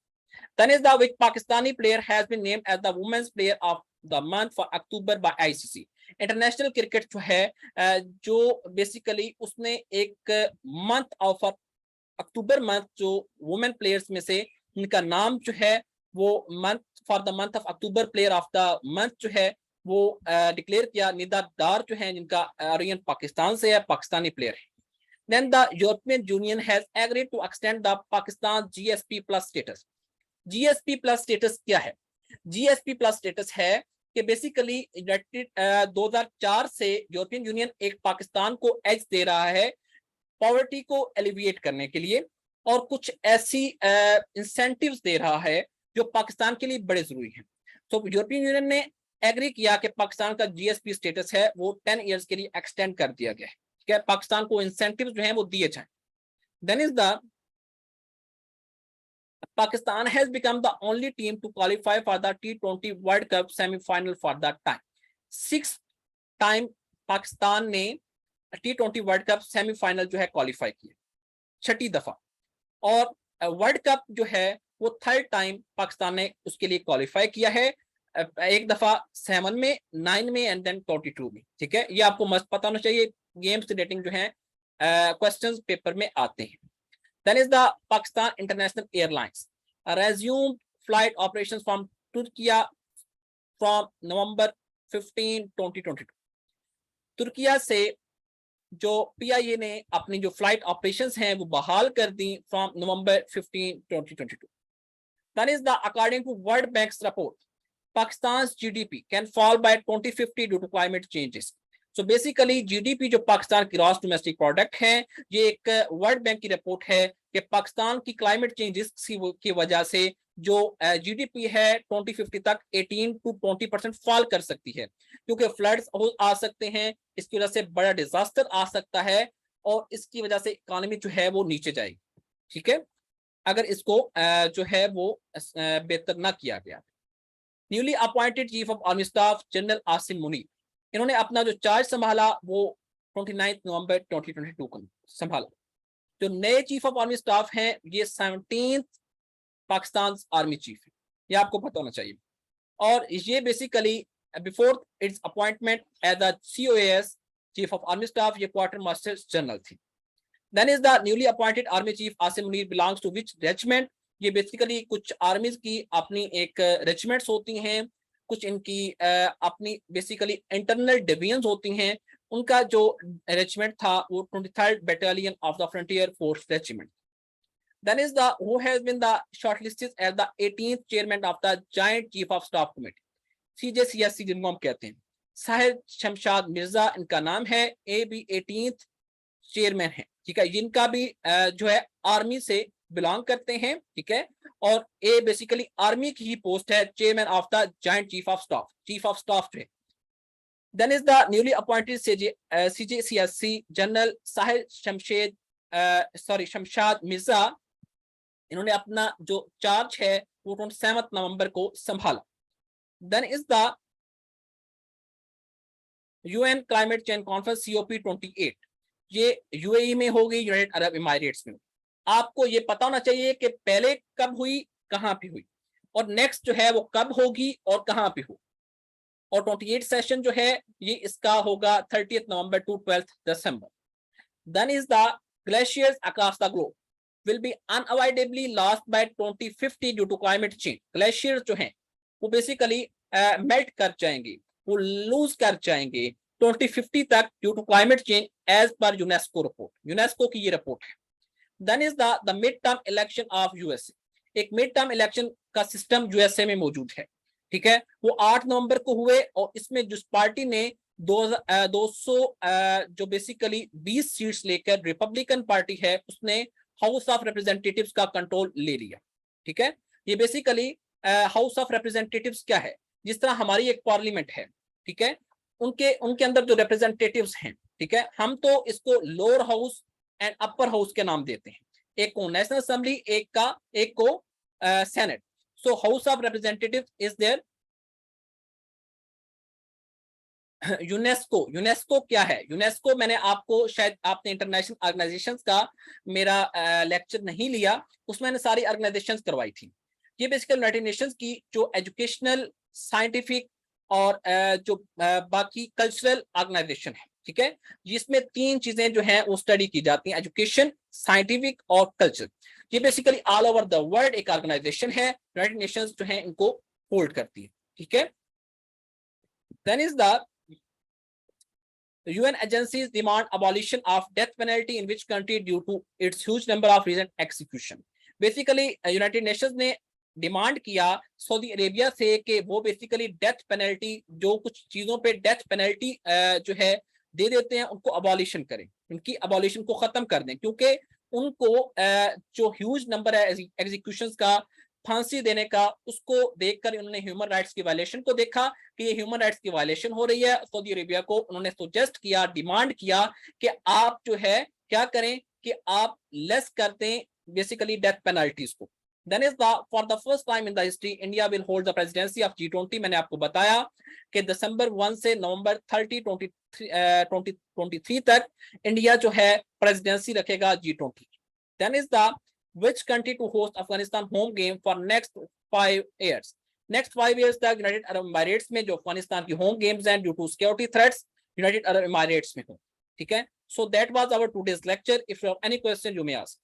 A: Then is the which Pakistani player has been named as the Women's Player of the Month for October by ICC। International cricket जो है जो बेसिकली उसने एक मंथ ऑफ अक्टूबर मंथ जो वुमेन प्लेयर्स में से इनका नाम जो है वो month for the month of October player of the month जो है वो डिक्लेयर किया। निदा डार जो है जिनका ओरिजिन पाकिस्तान से है, पाकिस्तानी प्लेयर है। Then the European Union has agreed to extend the Pakistan GSP plus status. GSP plus status क्या है? जीएसपी प्लस स्टेटस है कि बेसिकली 2004 से यूरोपियन यूनियन एक पाकिस्तान को एज दे रहा है पॉवर्टी को एलिविएट करने के लिए, और कुछ ऐसी इंसेंटिव्स दे रहा है जो पाकिस्तान के लिए बड़े जरूरी हैं। तो यूरोपियन यूनियन ने एग्री किया कि पाकिस्तान का जीएसपी स्टेटस है वो 10 ईयर्स के लिए एक्सटेंड कर दिया गया है। ठीक है, पाकिस्तान को इंसेंटिव जो है वो दिए जाए। Then is the Pakistan has become the only team to qualify for the T20 World Cup semi-final for that time. 6 time Pakistan ने T20 वर्ल्ड कप सेमीफाइनल जो है क्वालिफाई किया, 6ठी दफा। और वर्ल्ड कप जो है वो 3rd टाइम पाकिस्तान ने उसके लिए क्वालिफाई किया है, एक दफा 7 में, 9 में एंड देन 22 में। ठीक है, ये आपको मस्त पता होना चाहिए, गेम्स रेटिंग जो है क्वेश्चंस पेपर में आते हैं। Then is the Pakistan International Airlines resumed flight operations from Turkey from November 15, 2022. Türkiye से जो PIA ने अपनी जो फ्लाइट ऑपरेशंस हैं वो बहाल कर दी from November 15, 2022. That is the according to World Bank's report, Pakistan's GDP can fall by 2050 due to climate changes. So basically GDP जो पाकिस्तान की ग्रॉस डोमेस्टिक प्रोडक्ट है, ये एक वर्ल्ड बैंक की रिपोर्ट है कि पाकिस्तान की क्लाइमेट चेंजेस की वजह से जो GDP है 2050 तक 18 to 20% फॉल कर सकती है, क्योंकि फ्लड्स आ सकते हैं, इसकी वजह से बड़ा डिजास्टर आ सकता है और इसकी वजह से इकोनॉमी जो है वो नीचे जाएगी। ठीक है, अगर इसको जो है वो बेहतर ना किया गया। Newly appointed chief of army staff general Asim Munir, इन्होंने अपना जो चार्ज संभाला वो 29 नवंबर 2022 को संभाला। जो नए चीफ ऑफ आर्मी स्टाफ हैं ये 17th पाकिस्तान आर्मी चीफ है, ये आपको पता होना चाहिए। और ये basically before its appointment as the COAS chief of army staff, ये क्वार्टर मास्टर जनरल थी। Then is the newly appointed army chief Asim Munir belongs to which regiment, ये बेसिकली कुछ आर्मीज की अपनी एक रेजिमेंट्स होती हैं, कुछ इनकी अपनी बेसिकली इंटरनल डिवीजन होती हैं, उनका जो रेजिमेंट था वो 23rd battalion of the frontier force regiment. Then is the who has been the shortlisted as the 18th chairman of the Joint Chief of Staff Committee, CJCSC जिनको हम कहते हैं, साहिद शमशाद मिर्जा इनका नाम है, ये भी 18th चेयरमैन है। ठीक है, जिनका भी जो है आर्मी से बिलोंग करते हैं। ठीक है, और ये बेसिकली आर्मी की ही पोस्ट है, chairman of the joint chief of staff, chief of staff है। Then is the newly appointed CJCSC general Sahir Shamshad Mirza, इन्होंने अपना जो चार्ज है वो 27 नवंबर को संभाला। Then is the UN climate change conference COP28, ये UAE में होगी, यूनाइटेड अरब इमारेट्स में। आपको ये पता होना चाहिए कि पहले कब हुई, कहां पे हुई, और नेक्स्ट जो है वो कब होगी और कहां पे हो। और 28 सेशन जो है ये इसका होगा 30th November to 12th December. Then is the glaciers across the globe will be unavoidably lost by 2050 due to climate change. Glaciers जो हैं वो बेसिकली मेल्ट कर जाएंगे, वो लूज कर जाएंगे 2050 तक due to climate change as per UNESCO report, UNESCO की ये रिपोर्ट है। Then is the mid term election of USA, एक मिड टर्म इलेक्शन का सिस्टम USA में मौजूद है। ठीक है, वो 8 नवंबर को हुए और इसमें जिस पार्टी ने 200 जो बेसिकली 20 सीट्स लेकर रिपब्लिकन पार्टी है उसने हाउस ऑफ रिप्रेजेंटेटिव्स का कंट्रोल ले लिया। ठीक है, ये बेसिकली हाउस ऑफ रिप्रेजेंटेटिव्स क्या है, जिस तरह हमारी एक पार्लियामेंट है। ठीक है, उनके अंदर जो रिप्रेजेंटेटिव्स हैं, ठीक है, हम तो इसको lower house and upper house के नाम देते हैं, एक को नेशनल असेंबली, एक को senate. So house of representatives is there. UNESCO क्या है? यूनेस्को मैंने आपको, शायद आपने इंटरनेशनल ऑर्गेनाइजेशंस का मेरा लेक्चर नहीं लिया, उसमें मैंने सारी ऑर्गेनाइजेशंस करवाई थी। ये बेसिकली यूनाइटेड नेशंस की जो एजुकेशनल, साइंटिफिक और जो बाकी कल्चरल ऑर्गेनाइजेशन है। ठीक है, जिसमें 3 चीजें जो हैं वो स्टडी की जाती हैं, एजुकेशन, साइंटिफिक और कल्चर। ये basically all over the world एक ऑर्गेनाइजेशन है, यूनाइटेड नेशंस जो है इनको होल्ड करती है। ठीक है, then is the UN agencies demand abolition of death penalty in which country due to its huge number of recent execution. Basically, United Nations ने डिमांड किया सऊदी अरेबिया से कि वो बेसिकली डेथ पेनल्टी, जो कुछ चीजों पे डेथ पेनल्टी जो है दे देते हैं, उनको अबॉलिशन करें, उनकी अबॉलिशन को खत्म कर दें, क्योंकि उनको जो ह्यूज नंबर है एग्जीक्यूशंस का, फांसी देने का, उसको देखकर उन्होंने ह्यूमन राइट्स की वायलेशन को देखा कि ये ह्यूमन राइट्स की वायलेशन हो रही है। सऊदी अरेबिया को उन्होंने सजेस्ट किया, डिमांड किया कि आप जो है क्या करें कि आप लेस कर दें बेसिकली डेथ पेनल्टीज को। Then is the for the first time in the history India will hold the presidency of G20। मैंने आपको बताया कि दिसंबर 1 से नवंबर 30 2023 तक इंडिया जो है प्रेसिडेंसी रखेगा G20। Then is the which country to host Afghanistan home game for next 5 years। Next 5 years तक यूनाइटेड अरब इमारेट्स में जो अफगानिस्तान की होम गेम्स हैं due to security threats United Arab Emirates में हो। ठीक है, so that was our today's lecture. If you have any question you may ask.